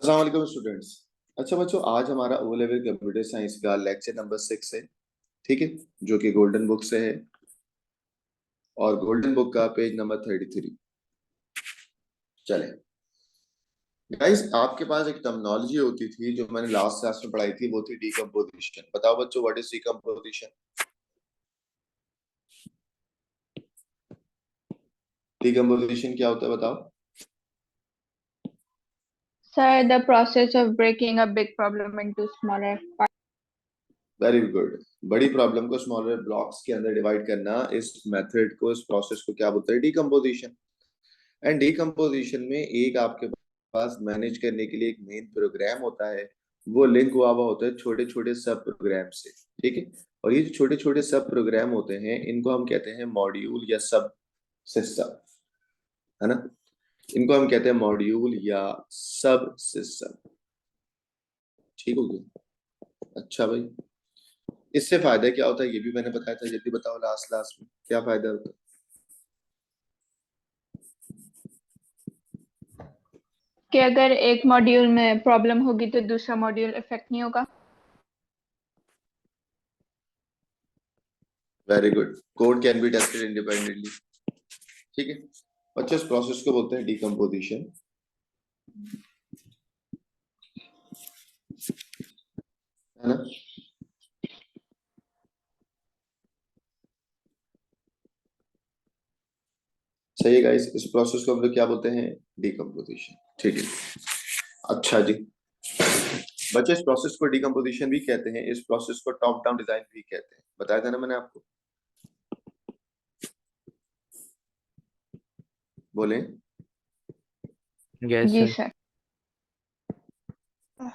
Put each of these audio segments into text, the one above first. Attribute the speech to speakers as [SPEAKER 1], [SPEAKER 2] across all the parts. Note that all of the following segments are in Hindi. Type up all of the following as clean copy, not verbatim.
[SPEAKER 1] अस्सलाम वालेकुम स्टूडेंट्स। अच्छा बच्चों, आज हमारा ओ लेवल कंप्यूटर साइंस का लेक्चर नंबर 6 है। ठीक है, जो कि गोल्डन बुक से है और गोल्डन बुक का पेज नंबर 33। चले गाइस, आपके पास एक टर्मिनोलॉजी होती थी जो मैंने लास्ट क्लास में पढ़ाई थी, वो थी डीकंपोजिशन। बताओ बच्चों, व्हाट इज डीकंपोजिशन? डीकंपोजिशन क्या होता है बताओ।
[SPEAKER 2] Sir, the process of breaking a big problem into smaller parts.
[SPEAKER 1] Very good. बड़ी प्रॉब्लम को स्मॉलर ब्लॉक्स के अंदर डिवाइड करना, इस मेथड को, इस प्रोसेस को क्या बोलते हैं? डीकंपोजिशन। एंड डीकम्पोजिशन में एक आपके पास मैनेज करने के लिए एक मेन प्रोग्राम होता है। वो लिंक हुआ होता है छोटे छोटे सब प्रोग्राम से। ठीक है, और ये जो छोटे छोटे सब प्रोग्राम होते हैं, इनको हम कहते हैं मॉड्यूल या सब सिस्टम, है ना? इनको हम कहते हैं मॉड्यूल या सब सिस्टम। ठीक हो गया? अच्छा भाई, इससे फायदा क्या होता है ये भी मैंने बताया था, जल्दी बताओ लास्ट क्लास में क्या फायदा होता है?
[SPEAKER 2] कि अगर एक मॉड्यूल में प्रॉब्लम होगी तो दूसरा मॉड्यूल इफेक्ट नहीं होगा।
[SPEAKER 1] Very good. Code can be tested independently. ठीक है बच्चों, इस प्रोसेस को बोलते हैं डीकम्पोजिशन, है ना? सही है गाइस, इस प्रोसेस को हम लोग क्या बोलते हैं? डीकम्पोजिशन। ठीक है, अच्छा जी। बच्चे, इस प्रोसेस को डीकम्पोजिशन भी कहते हैं, इस प्रोसेस को टॉप डाउन डिजाइन भी कहते हैं। बताया था ना मैंने आपको, बोले।
[SPEAKER 3] यस
[SPEAKER 2] जी
[SPEAKER 3] सर।
[SPEAKER 2] सर।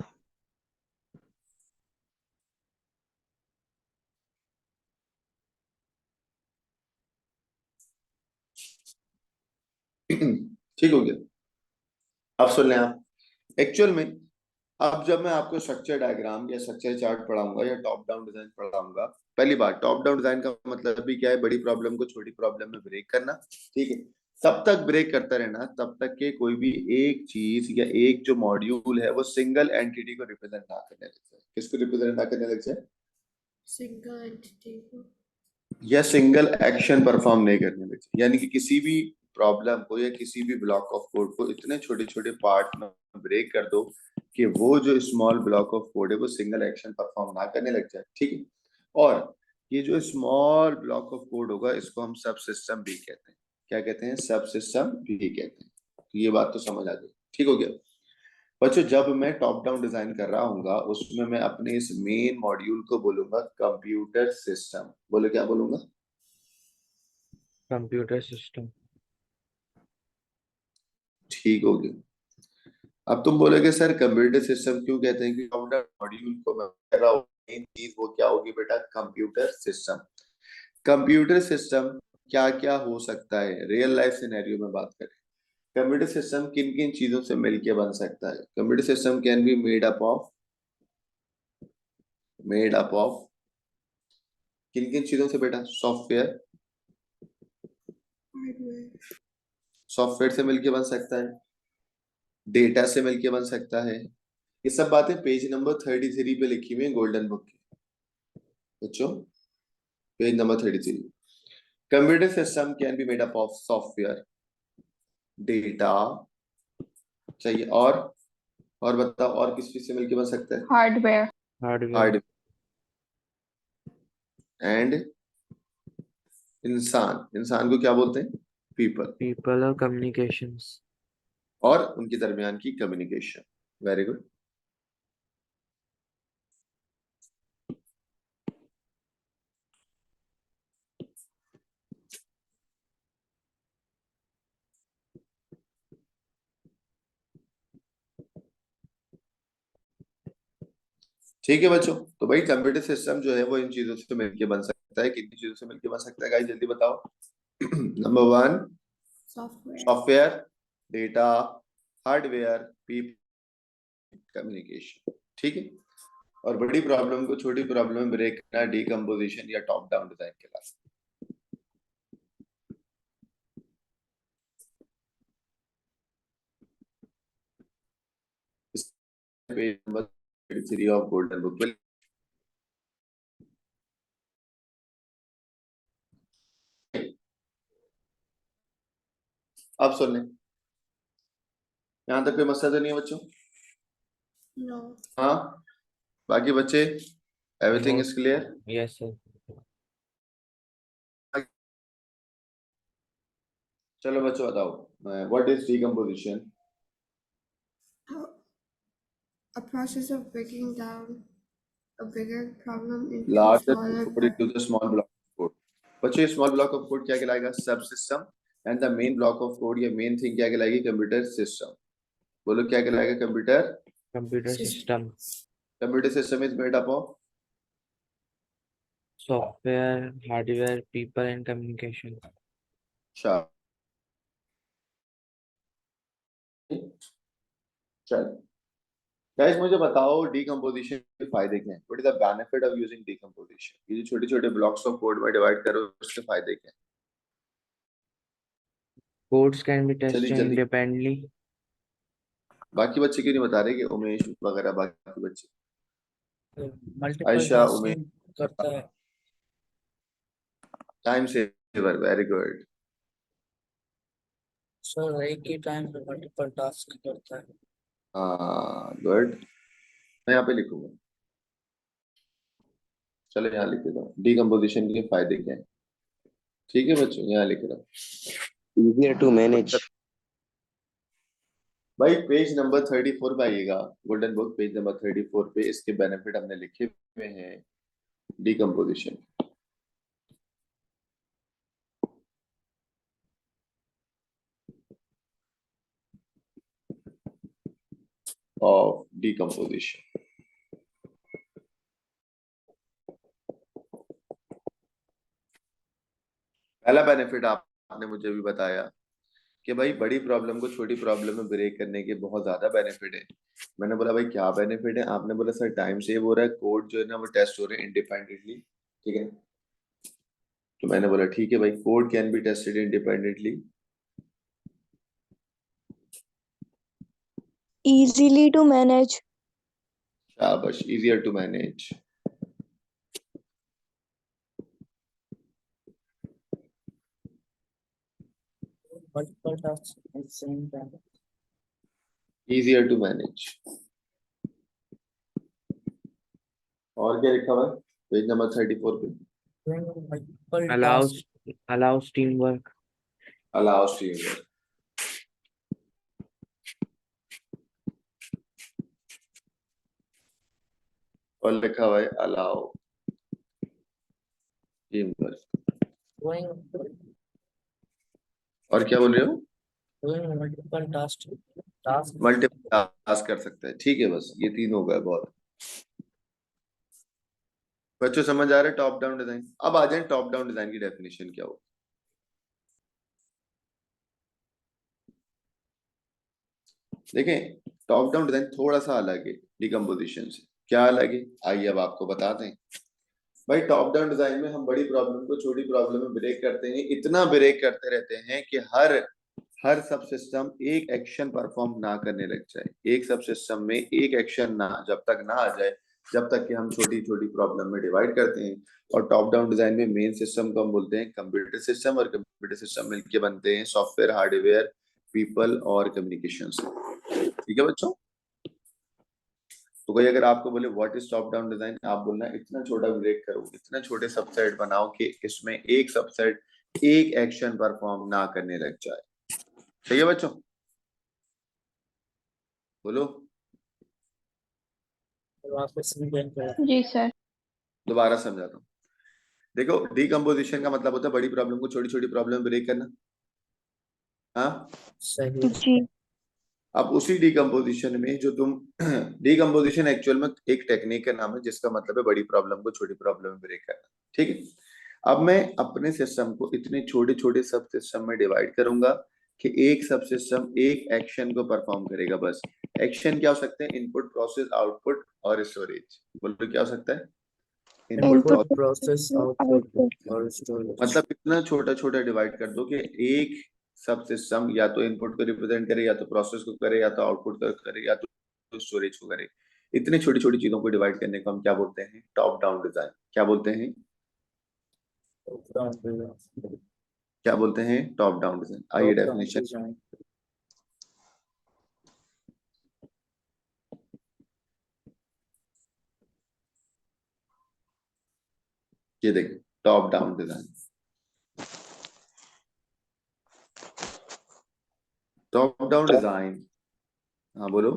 [SPEAKER 1] ठीक हो गया? अब सुन लें आप। एक्चुअल में अब जब मैं आपको स्ट्रक्चर डायग्राम या स्ट्रक्चर चार्ट पढ़ाऊंगा या टॉप डाउन डिजाइन पढ़ाऊंगा, पहली बात, टॉप डाउन डिजाइन का मतलब भी क्या है? बड़ी प्रॉब्लम को छोटी प्रॉब्लम में ब्रेक करना। ठीक है, तब तक ब्रेक करता रहना तब तक के कोई भी एक चीज या एक जो मॉड्यूल है वो सिंगल एंटिटी को रिप्रेजेंट ना करने लग जाए। किसको रिप्रेजेंट ना करने लग जाए?
[SPEAKER 4] सिंगल एंटिटी को।
[SPEAKER 1] या सिंगल एक्शन परफॉर्म नहीं करने लग जाए, यानी कि किसी भी प्रॉब्लम को या किसी भी ब्लॉक ऑफ कोड को इतने छोटे छोटे पार्ट में ब्रेक कर दो कि वो जो स्मॉल ब्लॉक ऑफ कोड है वो सिंगल एक्शन परफॉर्म ना करने लग जाए। ठीक है, और ये जो स्मॉल ब्लॉक ऑफ कोड होगा इसको हम सब सिस्टम भी कहते हैं। क्या कहते हैं? सब सिस्टम भी कहते हैं। तो ये बात तो समझ आ गई। ठीक हो गया बच्चों, जब मैं टॉप डाउन डिजाइन कर रहा हूँ उसमें मैं अपने इस मेन मॉड्यूल को बोलूंगा कंप्यूटर सिस्टम। बोलो, क्या बोलूंगा?
[SPEAKER 3] Computer system.
[SPEAKER 1] ठीक हो गया। अब तुम बोलोगे सर कंप्यूटर सिस्टम क्यों कहते हैं? कि कंप्यूटर मॉड्यूल को मैं कह रहा हूँ, मेन चीज वो क्या होगी बेटा? Computer system. कंप्यूटर सिस्टम क्या क्या हो सकता है रियल लाइफ सिनेरियो में बात करें? कंप्यूटर सिस्टम किन किन चीजों से मिलके बन सकता है? Computer system can be made up of kin किन चीजों से बेटा? सॉफ्टवेयर, सॉफ्टवेयर से मिलके बन सकता है, डेटा से मिलके बन सकता है। ये सब बातें पेज नंबर 33 पे लिखी हुई है गोल्डन बुक की। बच्चों, page number 33। Computer system can be made up of software, data चाहिए, और बताओ और किस चीज से मिलके बन सकता है?
[SPEAKER 2] हार्डवेयर।
[SPEAKER 3] हार्डवेयर।
[SPEAKER 1] हार्ड एंड इंसान। इंसान को क्या बोलते हैं? पीपल।
[SPEAKER 3] पीपल और कम्युनिकेशंस।
[SPEAKER 1] और उनके दरमियान की कम्युनिकेशन। Very good. ठीक है बच्चों, तो भाई कंप्यूटर सिस्टम जो है वो इन चीजों से मिलके बन सकता है। कितनी चीजों से मिलके बन सकता है गाइस, जल्दी बताओ। Number 1
[SPEAKER 4] software.
[SPEAKER 1] Software, data, hardware, people, communication. ठीक है, और बड़ी प्रॉब्लम को छोटी प्रॉब्लम में ब्रेक करना डीकंपोजिशन या टॉप डाउन डिजाइन कहलाता है। Page number 33 of golden book. अब सुन लें, यहाँ तक कोई मसला तो नहीं है बच्चों?
[SPEAKER 4] No.
[SPEAKER 1] हाँ, बाकी बच्चे everything
[SPEAKER 3] No.
[SPEAKER 1] Is clear?
[SPEAKER 3] Yes, sir.
[SPEAKER 1] चलो बच्चों बताओ, what is decomposition?
[SPEAKER 4] A process of breaking down a bigger problem into
[SPEAKER 1] larger
[SPEAKER 4] smaller
[SPEAKER 1] code into the small block of code. बच्चों ये स्मॉल ब्लॉक ऑफ कोड क्या कहलाएगा? Subsystem. And the main block of code या मेन थिंग क्या कहलाएगी? Computer system. बोलो क्या कहलाएगा? Computer
[SPEAKER 3] Computer system,
[SPEAKER 1] computer system is made up of
[SPEAKER 3] software, hardware, people, and communication.
[SPEAKER 1] चल गाइस, मुझे बताओ डीकंपोजिशन के फायदे क्या हैं? What is the benefit of using decomposition? ये जो छोटे-छोटे ब्लॉक्स ऑफ कोड में डिवाइड करो, उसके फायदे क्या हैं?
[SPEAKER 3] Codes can be tested
[SPEAKER 1] जल्दी जल्दी,
[SPEAKER 3] independently.
[SPEAKER 1] बाकी बच्चे क्यों नहीं बता रहे? कि उमेश वगैरह बाकी बच्चे,
[SPEAKER 5] मल्टीपल
[SPEAKER 1] आयशा, उमेश,
[SPEAKER 5] टास्किंग करता है
[SPEAKER 1] time saver, very good.
[SPEAKER 5] Sir. एक ही टाइम पे मल्टीपल टास्क करता है।
[SPEAKER 1] हाँ गुड, मैं यहाँ पे लिखूंगा। चलो यहाँ लिख देता हूँ, डीकंपोजिशन के फायदे क्या हैं। ठीक है बच्चों, यहाँ लिख रहा हूँ।
[SPEAKER 6] easier to manage,
[SPEAKER 1] भाई पेज नंबर 34 पे आइएगा, गोल्डन बुक पेज नंबर 34 पे इसके बेनिफिट हमने लिखे हुए हैं डीकंपोजिशन। Of decomposition. पहला बेनिफिट आपने मुझे भी बताया कि भाई बड़ी प्रॉब्लम को छोटी प्रॉब्लम में ब्रेक करने के बहुत ज्यादा बेनिफिट है। मैंने बोला भाई क्या बेनिफिट है? आपने बोला सर टाइम सेव हो रहा है, कोड जो है ना वो टेस्ट हो रहे हैं इंडिपेंडेंटली। ठीक है, तो मैंने बोला ठीक है भाई, code can be tested independently.
[SPEAKER 7] easily to manage,
[SPEAKER 1] शाबाश, easier to manage.
[SPEAKER 5] Multiple task at same time.
[SPEAKER 1] easier to manage। और क्या लिखा हुआ है पेज नंबर 34 पे?
[SPEAKER 5] Multiple
[SPEAKER 3] Allows
[SPEAKER 5] task
[SPEAKER 3] allows teamwork.
[SPEAKER 1] allows teamwork। और लिखा हुआ है अलाउ टीमवर्क। और क्या बोल रहे हो?
[SPEAKER 5] मल्टीपल टास्क
[SPEAKER 1] मल्टीपल टास्क कर सकता है। ठीक है, बस ये तीन हो गए बहुत। बच्चों समझ आ रहे टॉप डाउन डिजाइन? अब आ जाए टॉप डाउन डिजाइन की डेफिनेशन क्या हो। देखें, टॉप डाउन डिजाइन थोड़ा सा अलग है डिकम्पोजिशन से। क्या अलग है आइए अब आपको बताते हैं। भाई टॉप डाउन डिजाइन में हम बड़ी प्रॉब्लम को छोटी प्रॉब्लम में ब्रेक करते हैं, इतना ब्रेक करते रहते हैं कि हर सब सिस्टम एक एक्शन परफॉर्म ना करने लग जाए। एक सब सिस्टम में एक एक्शन ना जब तक ना आ जाए, जब तक कि हम छोटी छोटी प्रॉब्लम में डिवाइड करते हैं। और टॉप डाउन डिजाइन में मेन सिस्टम को हम बोलते हैं कंप्यूटर सिस्टम, और कंप्यूटर सिस्टम मिलके बनते हैं सॉफ्टवेयर, हार्डवेयर, पीपल और कम्युनिकेशन। ठीक है बच्चों, तो कोई अगर आपको बोले what is top down design, आप बोलना इतना छोटा ब्रेक करो, इतने छोटे सबसेट बनाओ कि इसमें एक सबसेट एक एक्शन परफॉर्म ना करने लग जाए। सही है बच्चों, बोलो।
[SPEAKER 5] वापस रिपेंट करो।
[SPEAKER 2] जी सर।
[SPEAKER 1] दोबारा समझाता हूँ। देखो, डीकंपोजिशन का मतलब होता है बड़ी प्रॉब्लम को छोटी छोटी प्रॉब्लम में ब्रेक करना। हाँ,
[SPEAKER 5] सही
[SPEAKER 7] जी,
[SPEAKER 1] अब उसी डीकंपोजिशन में जो तुम डीकंपोजिशन एक्चुअल में एक टेक्निक का नाम है जिसका मतलब है बड़ी प्रॉब्लम को छोटी प्रॉब्लम में ब्रेक करना। ठीक है, अब मैं अपने सिस्टम को इतने छोटे छोटे सब सिस्टम में डिवाइड करूंगा कि एक सब सिस्टम एक एक्शन को परफॉर्म करेगा। बस एक्शन क्या हो सकते हैं? इनपुट, प्रोसेस, आउटपुट और स्टोरेज। बोलो क्या हो सकता है?
[SPEAKER 7] input,
[SPEAKER 5] प्रोसेस,
[SPEAKER 7] output,
[SPEAKER 5] आउटपुट और स्टोरेज।
[SPEAKER 1] मतलब इतना छोटा छोटा डिवाइड कर दो कि एक सब सिस्टम या तो इनपुट को रिप्रेजेंट करे, या तो प्रोसेस को करे, या तो आउटपुट को करे, या तो स्टोरेज को करे। इतनी छोटी छोटी चीजों को डिवाइड करने को हम क्या बोलते हैं? Top down design. क्या बोलते हैं? क्या बोलते हैं? Top down design. आइए डेफिनेशन, ये देखिए top down design. Top down design, हाँ बोलो।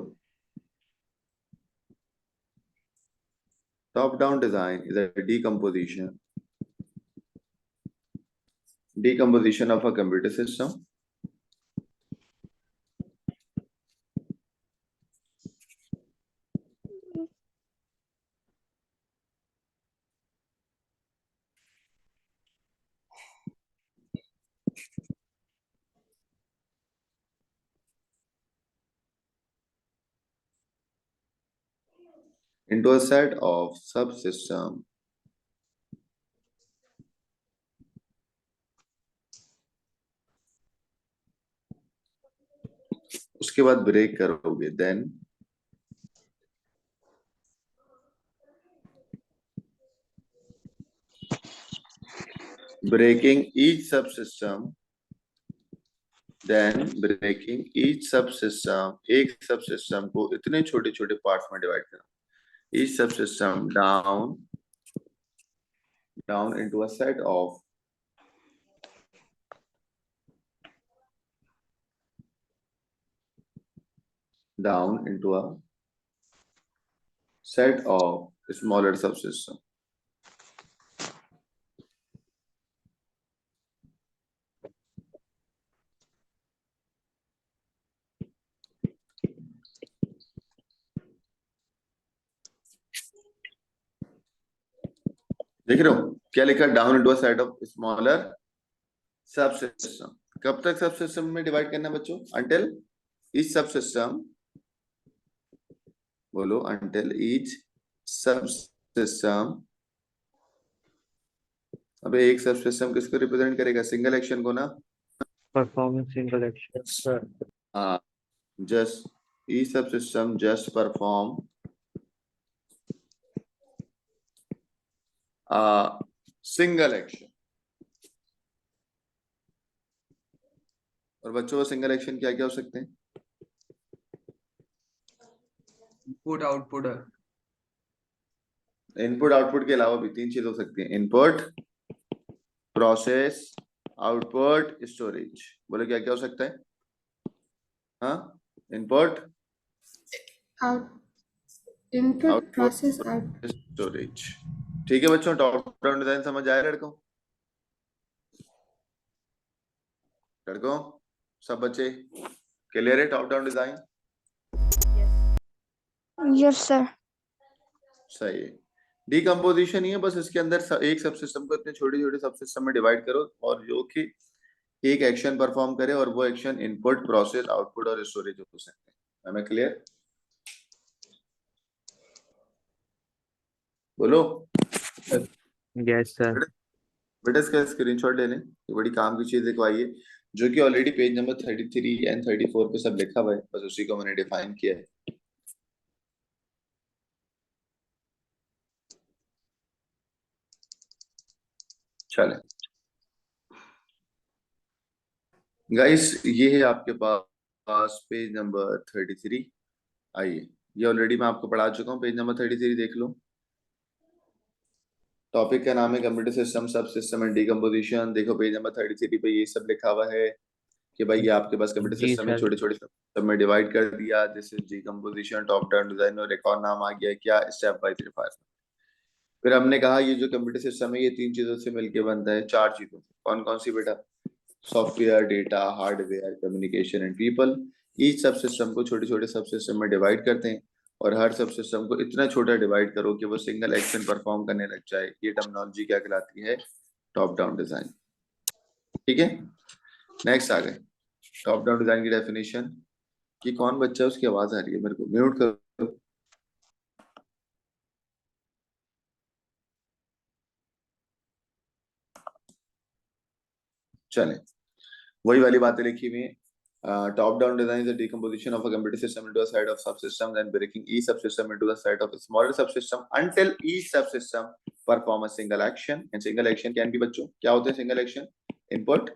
[SPEAKER 1] Top down design is a decomposition of a computer system into a set of subsystem उसके बाद ब्रेक करोगे, देन breaking each subsystem, एक सबसिस्टम को इतने छोटे छोटे पार्ट्स में डिवाइड करना, each subsystem down into a set of smaller subsystem. देख रहे हो क्या लिखा? Down into a set of smaller subsystem. कब तक सबसिस्टम में डिवाइड करना है बच्चों? अंटिल ईच सबसिस्टम, बोलो, अंटिल ईच सबसिस्टम। अबे एक सबसिस्टम किसको रिप्रेजेंट करेगा? सिंगल एक्शन को ना।
[SPEAKER 3] Performing single action.
[SPEAKER 1] हाँ, just each subsystem just perform a single action। और बच्चों, सिंगल एक्शन क्या क्या हो सकते हैं?
[SPEAKER 6] Input output.
[SPEAKER 1] इनपुट आउटपुट के अलावा भी तीन चीज हो सकती है, इनपुट, प्रोसेस, आउटपुट, स्टोरेज। बोले क्या क्या हो सकता है? हाँ, input,
[SPEAKER 4] input, process, output.
[SPEAKER 1] Storage. ठीक है बच्चों, टॉप डाउन डिजाइन समझ आया लड़कों? लड़कों सब बच्चे क्लियर है top down design?
[SPEAKER 7] Yes, sir.
[SPEAKER 1] सही है। डिकम्पोजिशन ही है, बस इसके अंदर एक सब सिस्टम को इतने छोटे छोटे सब सिस्टम में डिवाइड करो और जो कि एक एक्शन परफॉर्म करे, और वो एक्शन इनपुट, प्रोसेस, आउटपुट और स्टोरेज हो सकते हैं। हमें क्लियर? बोलो।
[SPEAKER 3] Yes, sir.
[SPEAKER 1] बेटा इसका स्क्रीनशॉट ले लें, ये बड़ी काम की चीज लिखवाइए, जो कि ऑलरेडी पेज नंबर 33 एंड 34 पे सब लिखा हुआ है, बस उसी को मैंने डिफाइन किया है। चले गाइस, ये है आपके पास पेज नंबर 33। आइए, ये ऑलरेडी मैं आपको पढ़ा चुका हूँ, पेज नंबर 33 देख लो। टॉपिक का नाम है कंप्यूटर सिस्टम, सब सिस्टम एंड डिकम्पोजिशन। देखो पेज नंबर 33 पे ये सब लिखा हुआ है कि भाई ये आपके पास कंप्यूटर
[SPEAKER 3] जी
[SPEAKER 1] सिस्टम में
[SPEAKER 3] सर।
[SPEAKER 1] छोटे छोटे सब में डिवाइड कर दिया, this is decomposition, top down design, और एक और नाम आ गया क्या? Step by step. फिर हमने कहा ये जो कंप्यूटर सिस्टम है ये तीन चीजों से मिलकर बनता है, चार चीजों से। कौन कौन सी बेटा? Software, data, hardware, communication and people. Each सब सिस्टम को छोटे छोटे सब सिस्टम में डिवाइड करते हैं, और हर सब सिस्टम को इतना छोटा डिवाइड करो कि वो सिंगल एक्शन परफॉर्म करने लग जाए। ये टर्मिनोलॉजी क्या कहलाती है? Top down design. ठीक है, नेक्स्ट आ गए टॉप डाउन डिजाइन की डेफिनेशन। कि कौन बच्चा, उसकी आवाज आ रही है, मेरे को म्यूट करो। चले, वही वाली बातें लिखी हुई है। Top down design is the decomposition of a computer system into a set of subsystems and breaking each subsystem into a set of smaller subsystem until each subsystem perform a single action. And single action can be बच्चों क्या होते हैं single action? Input,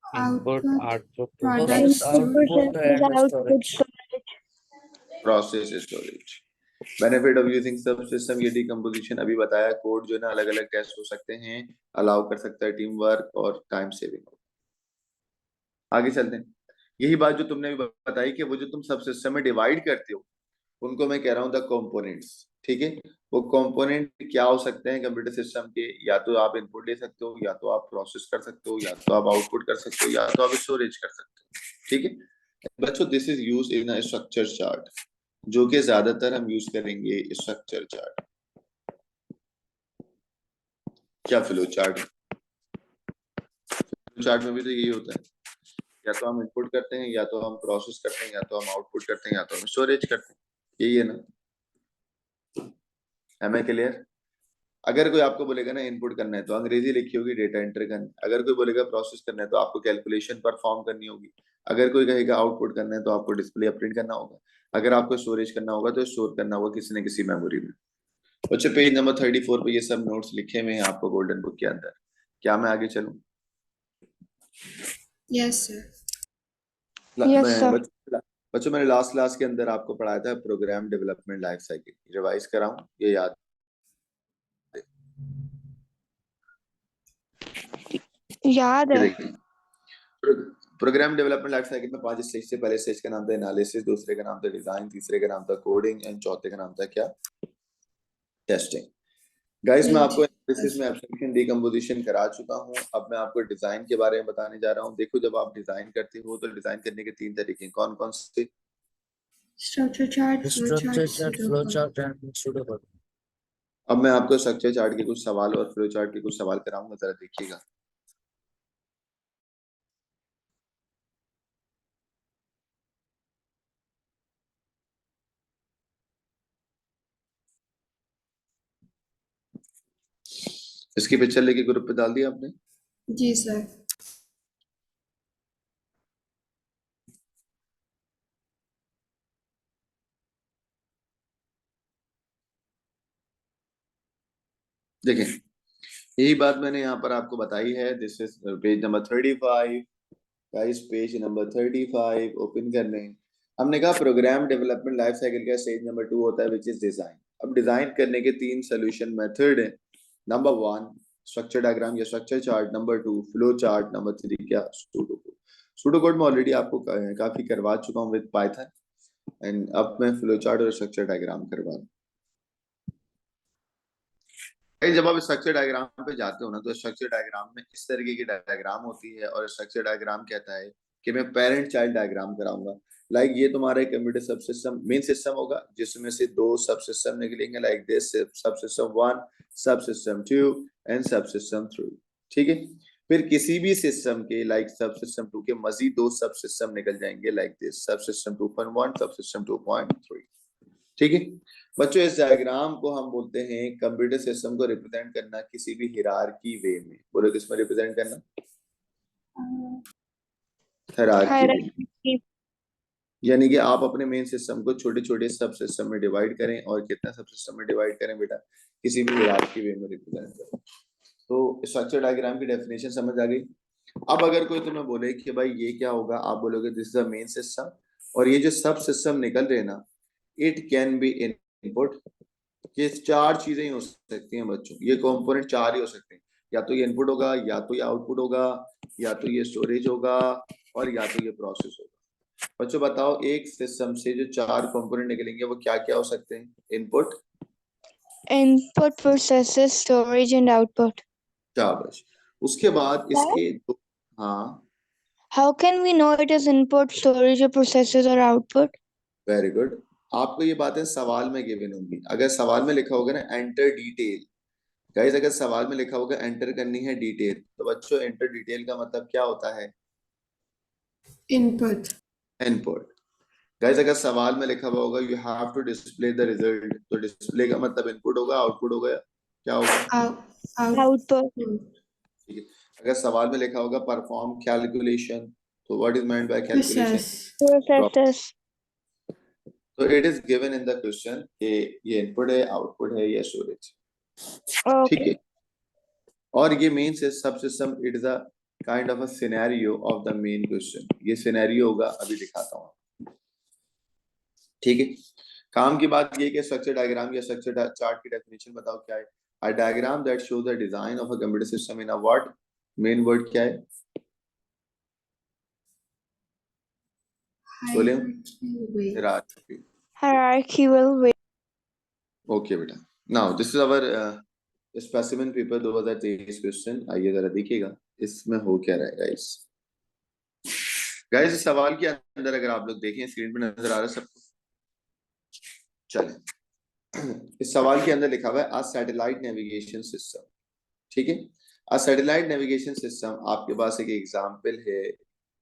[SPEAKER 3] Input, output,
[SPEAKER 4] Product,
[SPEAKER 5] Output and
[SPEAKER 7] output
[SPEAKER 5] storage.
[SPEAKER 1] process, storage. Benefit of using subsystem, ये decomposition अभी बताया, कोड जो है ना अलग अलग टेस्ट हो सकते हैं, अलाउ कर सकता है टीम वर्क और टाइम सेविंग। आगे चलते हैं। यही बात जो तुमने भी बताई कि वो जो तुम सब सिस्टम में डिवाइड करते हो उनको मैं कह रहा हूँ द कंपोनेंट्स, ठीक है। वो कंपोनेंट क्या हो सकते हैं कंप्यूटर सिस्टम के? या तो आप इनपुट ले सकते हो, या तो आप प्रोसेस कर सकते हो, या तो आप आउटपुट कर सकते हो, या तो आप स्टोरेज कर सकते हो, ठीक है बच्चों। This is use in a structure chart, जो कि ज्यादातर हम यूज करेंगे स्ट्रक्चर चार्ट। क्या फ्लो चार्ट? फ्लो चार्ट में भी तो यही होता है, या तो हम इनपुट करते हैं, या तो हम प्रोसेस करते हैं, या तो हम आउटपुट करते हैं, या तो हम स्टोरेज करते हैं, यही है ना। Am I clear? अगर कोई आपको बोलेगा ना इनपुट करना है तो अंग्रेजी लिखी होगी डेटा एंटर करना है, अगर कोई बोलेगा प्रोसेस करना है तो आपको कैलकुलेशन परफॉर्म करनी होगी, अगर कोई कहेगा आउटपुट करना है तो आपको डिस्प्ले प्रिंट करना होगा, अगर आपको स्टोरेज करना होगा तो स्टोर करना होगा किसी न किसी मेमोरी में। बच्चों पेज नंबर 34 पे ये सब नोट्स लिखे हुए हैं आपको गोल्डन बुक के अंदर। क्या मैं आगे चलूं?
[SPEAKER 4] Yes, sir.
[SPEAKER 7] Yes, sir.
[SPEAKER 1] बच्चों मैंने लास्ट क्लास के अंदर आपको पढ़ाया था program development life cycle, revise कराऊं? ये याद
[SPEAKER 7] है।
[SPEAKER 1] प्रोग्राम डेवलपमेंट लाइफ साइकिल में 5 स्टेज थे। पहले स्टेज का नाम था एनालिसिस, दूसरे का नाम था डिजाइन, तीसरे का नाम था कोडिंग एंड चौथे का नाम था क्या? टेस्टिंग। गाइस मैं आपको एनालिसिस में एब्स्ट्रैक्शन डीकंपोजिशन करा चुका हूं, अब मैं आपको डिजाइन के बारे में बताने जा रहा हूं। देखो जब आप डिजाइन करते हो तो डिजाइन करने के 3 तरीके कौन कौन से?
[SPEAKER 4] Structure chart,
[SPEAKER 5] Structure chart, flow chart and pseudocode.
[SPEAKER 1] अब मैं आपको स्ट्रक्चर चार्ट के कुछ सवाल और फ्लो चार्ट के कुछ सवाल कराऊंगा, जरा देखिएगा। इसकी पिक्चर लेके ग्रुप पे डाल दिया आपने?
[SPEAKER 4] जी सर।
[SPEAKER 1] देखें यही बात मैंने यहाँ पर आपको बताई है। This is page number 35 guys, page number 35 open करने। हमने कहा प्रोग्राम डेवलपमेंट लाइफ साइकिल का स्टेज नंबर 2 होता है विच इज डिजाइन। अब डिजाइन करने के 3 सोल्यूशन मेथड है। नंबर 1 स्ट्रक्चर डायग्राम या structure chart, number 2 flow chart, number 3 क्या? सूडोकोड। सूडोकोड में ऑलरेडी आपको काफी करवा चुका हूँ विद पाइथन, एंड अब मैं फ्लो चार्ट और स्ट्रक्चर डायग्राम करवा रहा हूँ। जब आप स्ट्रक्चर डायग्राम पे जाते हो ना तो स्ट्रक्चर डायग्राम में इस तरीके की डायग्राम होती है, और स्ट्रक्चर डायग्राम कहता है कि मैं पेरेंट चाइल्ड डायग्राम कराऊंगा। लाइक ये तुम्हारा एक कंप्यूटर सब सिस्टम मेन सिस्टम होगा जिसमें से 2 सब सिस्टम निकलेंगे, लाइक दिस सब सिस्टम 1, सब सिस्टम 2 एंड सब सिस्टम 3, ठीक है। फिर किसी भी सिस्टम के लाइक सब सिस्टम 2 के मजीद 2 सब सिस्टम निकल जाएंगे, लाइक दिस सब सिस्टम 2.1, सब सिस्टम 2.3, ठीक है बच्चों। इस डायग्राम को हम बोलते हैं कंप्यूटर सिस्टम को रिप्रेजेंट करना किसी भी हिरार्की वे में। बोलो किसमें रिप्रेजेंट करना? हिरार्की। यानी कि आप अपने मेन सिस्टम को छोटे छोटे सब सिस्टम में डिवाइड करें, और कितना सब सिस्टम में डिवाइड करें बेटा? किसी भी हिरार्की वे में रिप्रेजेंट करें। तो स्ट्रक्चर डायग्राम की डेफिनेशन समझ आ गई। अब अगर कोई तुम्हें बोले कि भाई ये क्या होगा, आप बोलोगे this is the main system, और ये जो सब सिस्टम निकल रहे ना इट कैन बी इनपुट। ये 4 चीजें ही हो सकती हैं बच्चों, ये कंपोनेंट 4 ही हो सकते हैं, या तो ये इनपुट होगा, या तो ये आउटपुट होगा, या तो ये स्टोरेज होगा, और या तो ये प्रोसेस होगा। बच्चों बताओ एक सिस्टम से जो 4 कंपोनेंट निकलेंगे वो क्या क्या हो सकते हैं? Input,
[SPEAKER 7] processes, storage and output.
[SPEAKER 1] शाबाश। उसके बाद इसके हाँ,
[SPEAKER 7] how can we know it is input, storage और प्रोसेसेस और आउटपुट?
[SPEAKER 1] Very good. आपको ये बातें सवाल में गिवन होंगी। अगर सवाल में लिखा होगा ना एंटर डिटेल, गाइस अगर सवाल में लिखा होगा एंटर करनी है डिटेल, तो बच्चों एंटर डिटेल का मतलब क्या होता है?
[SPEAKER 4] इनपुट।
[SPEAKER 1] इनपुट। गाइस अगर सवाल में लिखा हुआ होगा you have to display the result, तो डिस्प्ले का मतलब इनपुट होगा, आउटपुट होगा, क्या होगा?
[SPEAKER 7] आउटपुट।
[SPEAKER 1] ठीक है। अगर सवाल में लिखा होगा परफॉर्म कैलकुलेशन, तो what is meant by calculation?
[SPEAKER 4] Process.
[SPEAKER 7] Processes.
[SPEAKER 1] तो it is given in the question कि ये इनपुट है, आउटपुट है या स्टोरेज, ठीक
[SPEAKER 7] Okay.
[SPEAKER 1] है। और ये मेन सब system, it is a kind of a scenario of the main question. ये सिनेरियो होगा, अभी दिखाता हूँ, ठीक है। काम की बात ये कि स्ट्रक्चर डायग्राम या स्ट्रक्चर चार्ट की डेफिनेशन बताओ क्या है। A diagram that show the design of a computer system in a word. Main word क्या है? बोले
[SPEAKER 4] Hierarchy.
[SPEAKER 7] Hierarchical way.
[SPEAKER 1] ओके बेटा, now this is our specimen paper 2023 question. आइए जरा देखिएगा इसमें हो क्या रहा है गाइस। गाइस इस सवाल के अंदर अगर आप लोग देखें, स्क्रीन पे नजर आ रहा है सबको? चलें, इस सवाल के अंदर लिखा हुआ है आ सैटेलाइट नेविगेशन सिस्टम, ठीक है। आ सैटेलाइट नेविगेशन सिस्टम, आपके पास एक एग्जांपल है,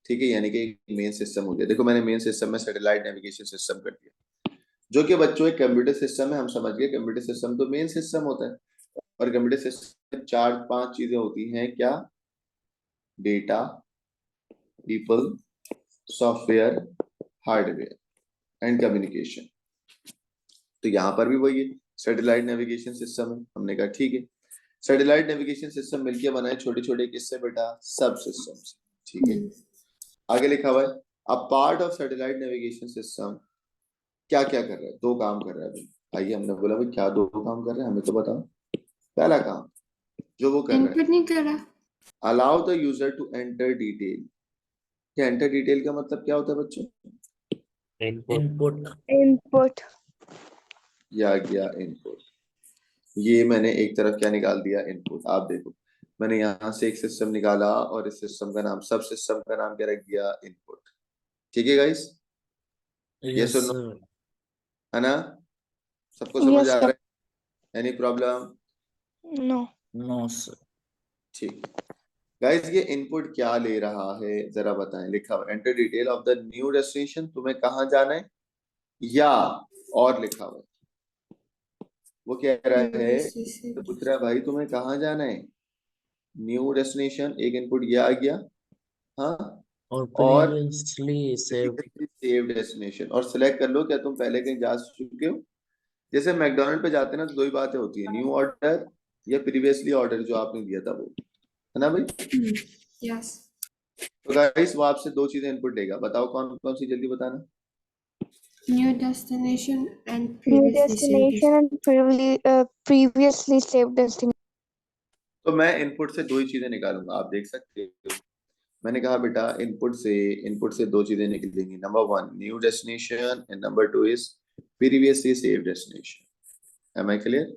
[SPEAKER 1] ठीक है, यानी कि मेन सिस्टम हो गया। देखो मैंने मेन सिस्टम में सैटेलाइट नेविगेशन सिस्टम कर दिया, जो कि बच्चों एक कंप्यूटर सिस्टम है। हम समझ गए कंप्यूटर सिस्टम तो मेन सिस्टम होता है, और कंप्यूटर सिस्टम में 4-5 चीजें होती हैं, क्या? Data, people, software, hardware and communication. तो यहाँ पर भी वही है, सैटेलाइट नेविगेशन सिस्टम है। हमने कहा ठीक है, सैटेलाइट नेविगेशन सिस्टम मिलकर बनाए छोटे छोटे किससे बेटा? सब सिस्टम्स, ठीक है। आगे लिखा हुआ है a part of satellite navigation system क्या क्या कर रहा है? 2 काम कर रहा है भाई। आइए, हमने बोला भाई क्या 2 काम कर रहा है, हमें तो बताओ। पहला काम जो वो कर रहा है,
[SPEAKER 4] Input नहीं कर रहा.
[SPEAKER 1] Allow the user to enter detail. क्या एंटर डिटेल का मतलब क्या होता है बच्चों?
[SPEAKER 3] Input.
[SPEAKER 7] Input.
[SPEAKER 1] या गया इनपुट। ये मैंने एक तरफ क्या निकाल दिया? इनपुट। आप देखो, मैंने यहाँ से एक सिस्टम निकाला और इस सिस्टम का नाम, सब सिस्टम का नाम क्या रख दिया? इनपुट, ठीक है गाइस?
[SPEAKER 5] Yes,
[SPEAKER 1] यस और नो,
[SPEAKER 5] sir.
[SPEAKER 1] है ना? सबको समझ
[SPEAKER 7] Yes,
[SPEAKER 1] आ
[SPEAKER 7] sir.
[SPEAKER 1] रहा है? Any problem?
[SPEAKER 7] No.
[SPEAKER 5] No, sir.
[SPEAKER 1] ठीक। गाइस ये इनपुट क्या ले रहा है जरा बताएं। लिखा हुआ enter detail of the new destination, तुम्हें कहाँ जाना है, या और लिखा हुआ है वो कह रहा है, तो पूछ रहा है भाई तुम्हें कहाँ जाना है, न्यू डेस्टिनेशन, एक इनपुट ये आ गया, हाँ।
[SPEAKER 5] Or
[SPEAKER 1] और
[SPEAKER 5] previously saved.
[SPEAKER 1] सेव डेस्टिनेशन, और सिलेक्ट कर लो क्या तुम पहले कहीं जा चुके हो। जैसे मैकडोनल्ड पे जाते हैं ना, तो 2 ही बातें होती है, न्यू ऑर्डर या प्रीवियसली ऑर्डर जो आपने दिया था वो, है ना भाई?
[SPEAKER 4] Yes.
[SPEAKER 1] तो गाइस वो आपसे 2 चीजें इनपुट लेगा, बताओ कौन कौन सी, जल्दी बताना।
[SPEAKER 4] New destination and
[SPEAKER 7] New
[SPEAKER 4] previously saved
[SPEAKER 7] destination and previously saved destination.
[SPEAKER 1] तो मैं इनपुट से 2 ही चीजें निकालूंगा, आप देख सकते हो। मैंने कहा बेटा इनपुट से 2 चीजें निकलेंगी, number 1 new destination and number 2 is previously save destination. Am I clear?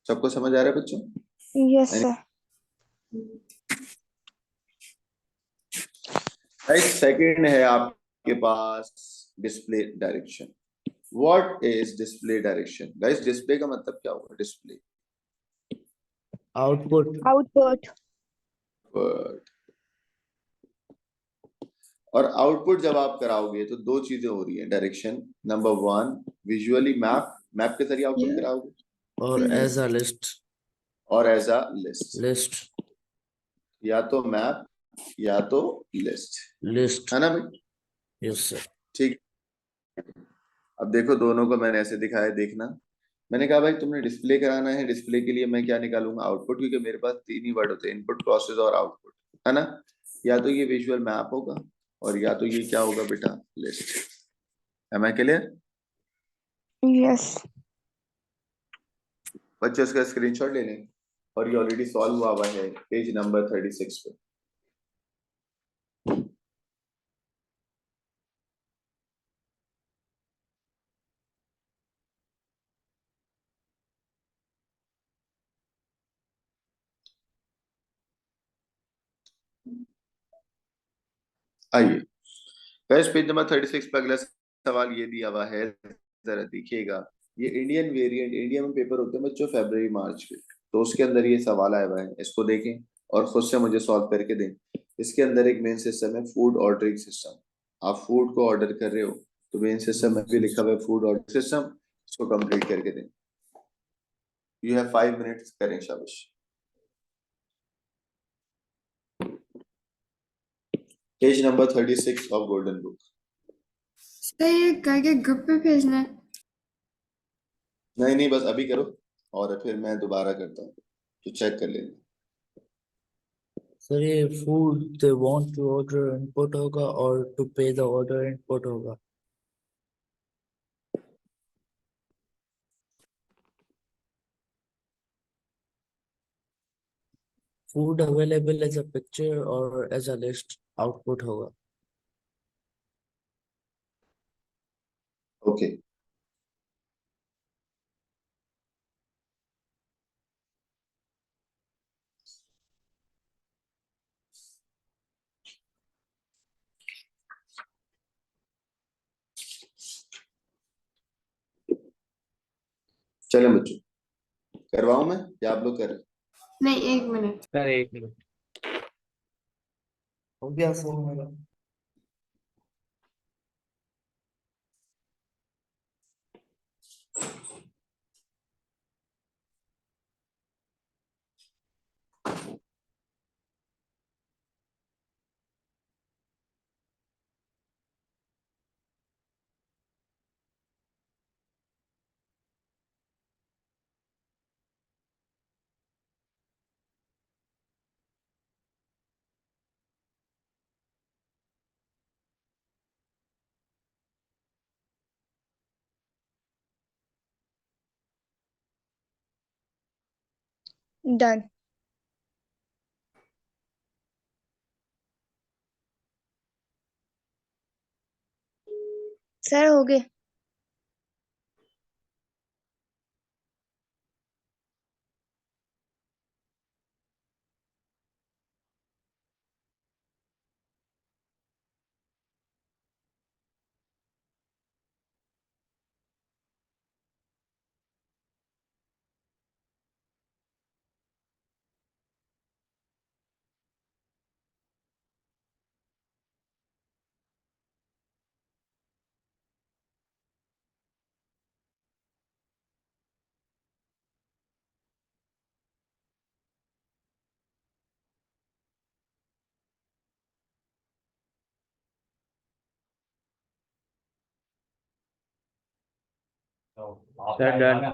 [SPEAKER 1] सबको समझ आ रहा है बच्चों?
[SPEAKER 7] Yes, sir.
[SPEAKER 1] सेकंड है आपके पास display direction. What is display direction? Guys display का मतलब क्या होगा? Display,
[SPEAKER 5] Output.
[SPEAKER 7] Output.
[SPEAKER 1] वर्ड, और आउटपुट जब आप कराओगे तो 2 चीजें हो रही है direction. Number 1 visually map, map के जरिए आउटपुट कराओगे,
[SPEAKER 5] Or as a list.
[SPEAKER 1] और एज अ लिस्ट,
[SPEAKER 5] List.
[SPEAKER 1] या तो मैप या तो लिस्ट,
[SPEAKER 5] List.
[SPEAKER 1] है ना भाई?
[SPEAKER 5] Yes, sir.
[SPEAKER 1] ठीक। अब देखो दोनों को मैंने ऐसे दिखाया, देखना। मैंने कहा भाई तुमने डिस्प्ले कराना है, डिस्प्ले के लिए मैं क्या निकालूंगा? आउटपुट, क्योंकि मेरे पास 3 ही वर्ड होते हैं, इनपुट, प्रोसेस और आउटपुट, है ना? या तो ये विजुअल मैप होगा, और या तो ये क्या होगा बेटा? List. Am I clear?
[SPEAKER 7] Yes.
[SPEAKER 1] बच्चे उसका स्क्रीनशॉट ले लें, और ये ऑलरेडी सॉल्व हुआ है पेज नंबर 36 पे। आइए पेज नंबर 36 पे अगला सवाल ये दिया हुआ है, जरा देखिएगा। ये इंडियन वेरिएंट, इंडिया में पेपर होते हैं बच्चों फरवरी मार्च के, तो उसके अंदर ये सवाल आया हुआ है, इसको देखें और खुद से मुझे सॉल्व करके दें। इसके अंदर एक मेन सिस्टम है फूड ऑर्डरिंग सिस्टम। आप फूड को ऑर्डर कर रहे हो, तो मेन सिस्टम में भी लिखा हुआ है फूड ऑर्डर सिस्टम, इसको कंप्लीट करके दें। यू हैव 5 मिनट्स, करें शाबाश। Page number 36 of golden book.
[SPEAKER 4] Sir ये करके ग्रुप पे भेजना है।
[SPEAKER 1] नहीं नहीं, बस अभी करो और फिर मैं दोबारा करता हूँ, तो चेक कर लेना।
[SPEAKER 3] सर ये food they want to order input होगा और to pay the order input होगा। Food available as a picture और एज अ लिस्ट आउटपुट होगा।
[SPEAKER 1] ओके। चलो बच्चों, करवाऊं मैं या आप लोग करें?
[SPEAKER 4] नहीं, 1 मिनट।
[SPEAKER 6] सर एक मिनट।
[SPEAKER 3] हो गया सर मेरा।
[SPEAKER 7] Done. सर हो गए।
[SPEAKER 6] Sir done.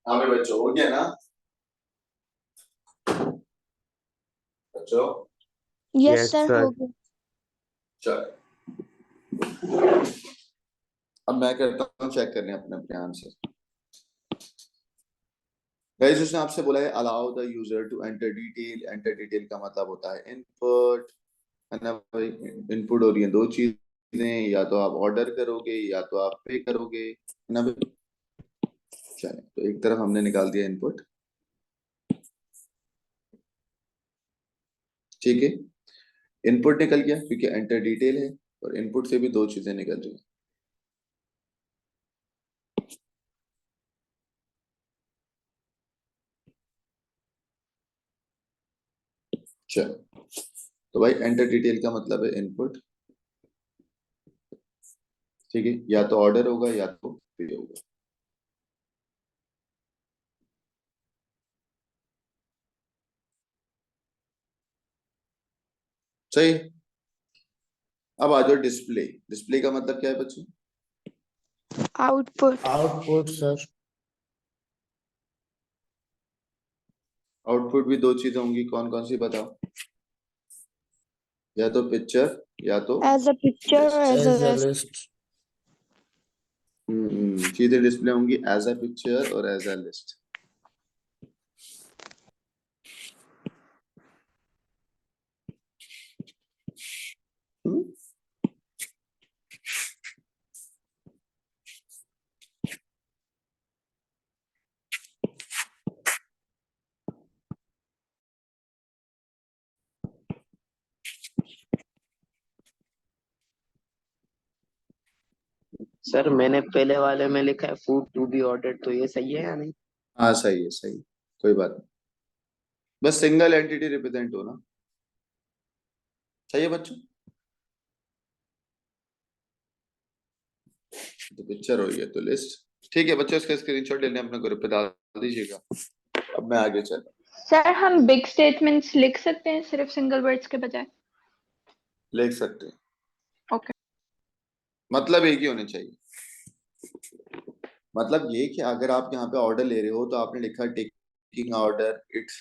[SPEAKER 1] हाँ मेरे बच्चों, हो गया ना बच्चों?
[SPEAKER 7] Yes,
[SPEAKER 3] Yes,
[SPEAKER 7] sir.
[SPEAKER 3] sir.
[SPEAKER 7] हो गया.
[SPEAKER 1] चलो अब मैं करता हूँ चेक करने अपने अपने आंसर। गाइस उसने आपसे बोला है allow the user to enter detail. Enter detail का मतलब होता है इनपुट, है ना भाई? इनपुट हो रही है दो चीजें, या तो आप ऑर्डर करोगे या तो आप पे करोगे, है ना भाई? चले तो एक तरफ हमने निकाल दिया इनपुट, ठीक है। इनपुट निकल गया क्योंकि एंटर डिटेल है, और इनपुट से भी दो चीजें निकल रही हैं। चलो तो भाई एंटर डिटेल का मतलब है इनपुट, ठीक है। या तो ऑर्डर होगा या तो पे होगा। सही। अब आ जाओ डिस्प्ले। डिस्प्ले का मतलब क्या है बच्चों?
[SPEAKER 7] Output.
[SPEAKER 3] Output, sir.
[SPEAKER 1] आउटपुट भी दो चीजें होंगी, कौन कौन सी बताओ? या तो पिक्चर या तो
[SPEAKER 7] As a picture or as a
[SPEAKER 3] As a
[SPEAKER 7] list.
[SPEAKER 3] list.
[SPEAKER 1] चीजें डिस्प्ले होंगी एज अ पिक्चर और एज अ लिस्ट।
[SPEAKER 5] सर मैंने पहले वाले में लिखा है फूड टू बी ऑर्डर्ड, तो ये सही है या नहीं?
[SPEAKER 1] हाँ सही है, सही, कोई बात नहीं, बस सिंगल एंटिटी रिप्रेजेंट हो ना। सही है बच्चों? तो पिक्चर हो गया तो लिस्ट, ठीक है बच्चों। इसका स्क्रीनशॉट लेने अपने ग्रुप पे डाल दीजिएगा। अब मैं आगे चला।
[SPEAKER 2] सर हम बिग स्टेटमेंट्स लिख सकते हैं सिर्फ सिंगल वर्ड्स के बजाय?
[SPEAKER 1] लिख सकते हैं,
[SPEAKER 2] ओके।
[SPEAKER 1] मतलब एक ही होने चाहिए। मतलब ये कि अगर आप यहाँ पे ऑर्डर ले रहे हो तो आपने लिखा टेकिंग ऑर्डर इट्स,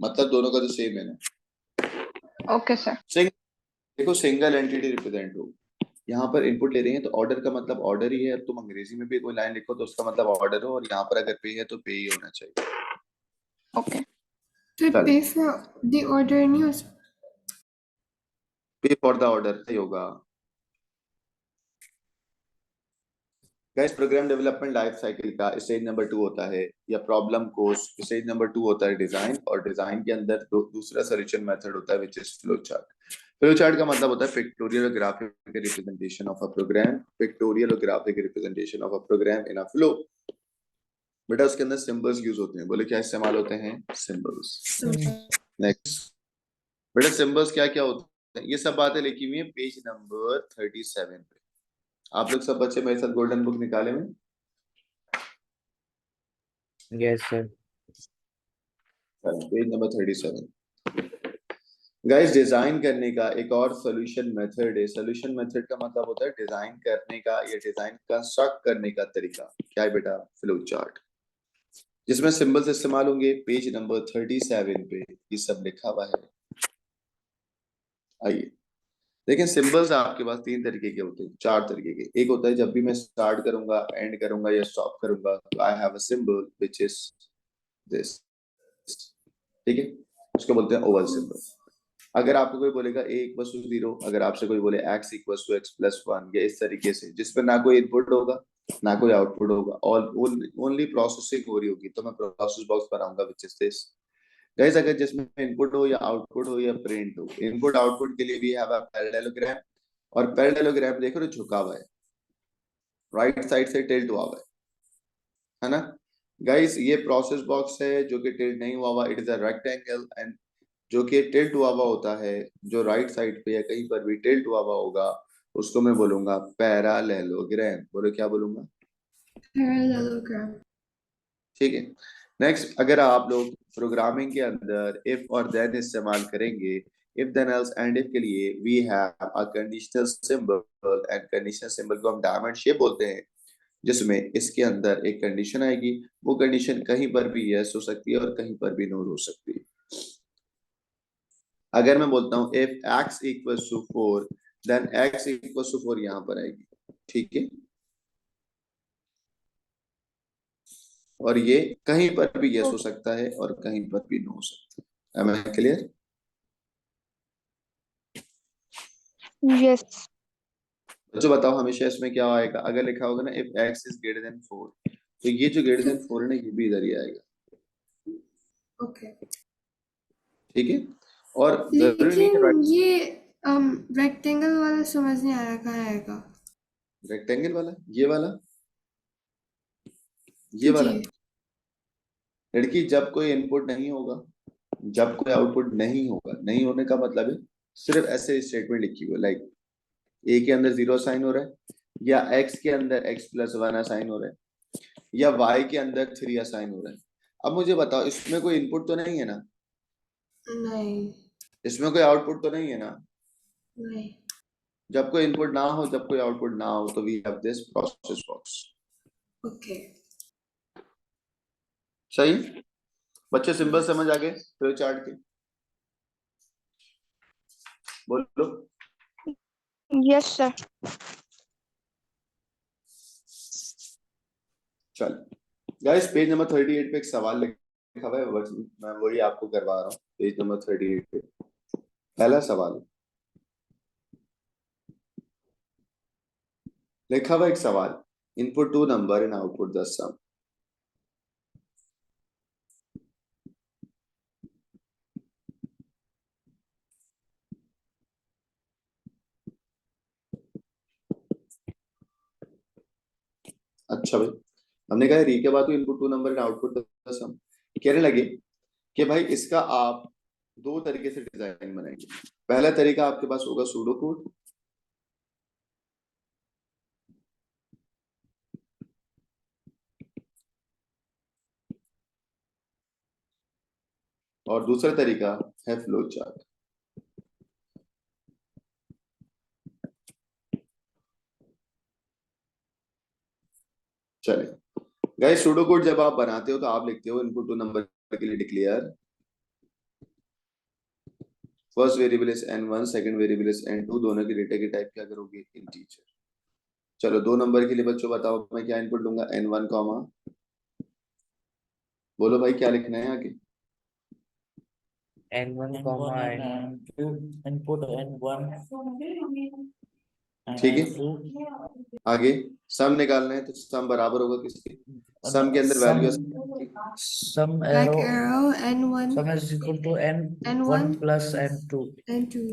[SPEAKER 1] मतलब दोनों का तो सेम है ना।
[SPEAKER 2] Okay sir.
[SPEAKER 1] देखो सिंगल एंटिटी रिप्रेजेंट हो, यहाँ पर इनपुट ले रहे हैं तो ऑर्डर का मतलब ऑर्डर ही है। अब तुम अंग्रेजी में भी कोई लाइन लिखो तो उसका मतलब ऑर्डर हो, और यहाँ पर अगर पे है तो पे ही होना चाहिए।
[SPEAKER 2] ओके।
[SPEAKER 4] To
[SPEAKER 1] चलो
[SPEAKER 4] pay for the order in use.
[SPEAKER 1] Pay for the order ही होगा। Guys program development life cycle का स्टेज नंबर 2 होता है, या प्रॉब्लम कोर्स स्टेज नंबर 2 होता है डिजाइन, और डिजाइन के अंदर दूसरा सॉल्यूशन मेथड होता है which is flow chart. Flow chart का मतलब होता है पिक्टोरियल और graphic representation of a program. Pictorial और graphic representation of a program in a flow. बेटा उसके अंदर सिंबल्स यूज होते हैं, बोले क्या इस्तेमाल होते हैं? सिंबल्स। नेक्स्ट बेटा सिंबल्स क्या क्या होते हैं, ये सब बातें लिखी हुई है पेज नंबर 37 पे। आप लोग सब बच्चे मेरे साथ गोल्डन बुक निकाले हुए?
[SPEAKER 3] Yes, sir.
[SPEAKER 1] Page number 37। Guys design करने का एक और सॉल्यूशन मेथड है। सॉल्यूशन मेथड का मतलब होता है डिजाइन करने का या डिजाइन कंस्ट्रक्ट करने का तरीका। क्या है बेटा? फ्लो चार्ट, जिसमें सिंबल्स इस्तेमाल होंगे। पेज नंबर 37 पे ये सब लिखा हुआ है। आइए लेकिन सिंबल्स आपके पास तीन तरीके के होते हैं, चार तरीके के। एक होता है जब भी मैं स्टार्ट करूंगा, एंड करूंगा या स्टॉप करूंगा तो I have a symbol which is this, ठीक है, उसको बोलते हैं ओवल सिंबल। अगर आपको कोई बोलेगा a इक्वल टू 0, अगर आपसे कोई बोले x equal to x plus 1, या इस तरीके से जिसमें ना कोई इनपुट होगा ना कोई आउटपुट होगा, और ओनली प्रोसेसिंग हो रही होगी, तो मैं प्रोसेस बॉक्स बनाऊंगा व्हिच इज दिस। गाइस अगर जिसमें इनपुट हो या आउटपुट हो या प्रिंट हो, इनपुट आउटपुट के लिए भी हैव अ पैरेललोग्राम, और पैरेललोग्राम देखो तो झुका हुआ है, राइट साइड से टिल्ट हुआ हुआ है ना। गाइस ये प्रोसेस बॉक्स है जो कि टिल्ट नहीं हुआ हुआ, it is a rectangle, and जो कि टिल्ट हुआ हुआ होता है, जो राइट साइड पे या कहीं पर भी टिल्ट हुआ हुआ होगा, उसको मैं बोलूंगा पैरेललोग्राम। बोलो क्या बोलूंगा?
[SPEAKER 4] Parallelogram.
[SPEAKER 1] ठीक है। नेक्स्ट अगर आप लोग प्रोग्रामिंग के अंदर इफ और देन इस्तेमाल करेंगे, if then else end if के लिए we have a conditional symbol, and conditional symbol को हम डायमंड शेप बोलते हैं। जिसमें इसके अंदर एक कंडीशन आएगी, वो कंडीशन कहीं पर भी यस हो सकती है और कहीं पर भी नो हो सकती है। अगर मैं बोलता हूं if x equals to 4 then x equals to 4 यहां पर आएगी, ठीक है। और ये कहीं पर भी यस हो सकता है और कहीं पर भी नो हो सकता है। Am I clear?
[SPEAKER 7] Yes.
[SPEAKER 1] जो बताओ हमेशा इसमें क्या आएगा, अगर लिखा होगा ना if x is greater then 4, तो ये जो ग्रेटर देन 4 है ना, ये भी इधर ही आएगा,
[SPEAKER 4] Okay.
[SPEAKER 1] ठीक है। और जरूरी नहीं
[SPEAKER 4] लेकिन
[SPEAKER 1] है
[SPEAKER 4] ये रेक्टेंगल वाला समझ नहीं आ रहा कहाँ आएगा।
[SPEAKER 1] रेक्टेंगल वाला, ये वाला, ये वाला।
[SPEAKER 4] जी।
[SPEAKER 1] लड़की जब कोई इनपुट नहीं होगा, जब कोई आउटपुट नहीं होगा, नहीं होने का मतलब है सिर्फ ऐसे स्टेटमेंट लिखी हुई, लाइक ए के अंदर 0 असाइन हो रहा है, या एक्स के अंदर x+1 असाइन हो रहा है, या y के अंदर 3 असाइन हो रहा है। अब मुझे बताओ इसमें कोई इनपुट तो नहीं है ना,
[SPEAKER 4] नहीं
[SPEAKER 1] इसमें कोई आउटपुट तो नहीं है ना।
[SPEAKER 4] नहीं।
[SPEAKER 1] जब कोई इनपुट ना हो, जब कोई आउटपुट ना हो, तो we have this process box.
[SPEAKER 4] Okay.
[SPEAKER 1] सही बच्चे, सिंबल समझ आ गए फ्लो चार्ट के? बोलो।
[SPEAKER 7] Yes, sir.
[SPEAKER 1] चल गाइस, पेज नंबर 38 पे एक सवाल लिखा हुआ है, बस मैं वही आपको करवा रहा हूँ। पेज नंबर 38 पे पहला सवाल लिखा हुआ, एक सवाल, इनपुट 2 नंबर एंड आउटपुट 10 सम। अच्छा भाई, हमने कहा री के बाद इनपुट 2 नंबर एंड आउटपुट 10 सम। कहने लगे कि भाई इसका आप दो तरीके से डिजाइन बनाएंगे। पहला तरीका आपके पास होगा सूडो कोड, और दूसरा तरीका है फ्लो चार्ट। चलिए गाइस, सूडो कोड जब आप बनाते हो तो आप लिखते हो इनपुट 2 नंबर के लिए declare first variable is n1, second variable is n2, दोनों की डेटा की टाइप क्या करोगे, इंटीजर। चलो 2 नंबर के लिए बच्चों बताओ मैं क्या इनपुट दूंगा, n1 कॉमा, बोलो भाई क्या लिखना है आगे।
[SPEAKER 5] N1,
[SPEAKER 3] N1 and
[SPEAKER 5] N
[SPEAKER 3] N2 input N1 and
[SPEAKER 1] ठीक है,
[SPEAKER 3] N2
[SPEAKER 1] आगे सम निकालना है, तो सम बराबर होगा किसके, सम के अंदर
[SPEAKER 3] sum
[SPEAKER 1] value
[SPEAKER 3] sum
[SPEAKER 4] Black
[SPEAKER 3] arrow
[SPEAKER 4] arrow N1
[SPEAKER 3] sum is equal to N1
[SPEAKER 4] N1
[SPEAKER 3] plus N2
[SPEAKER 4] N2.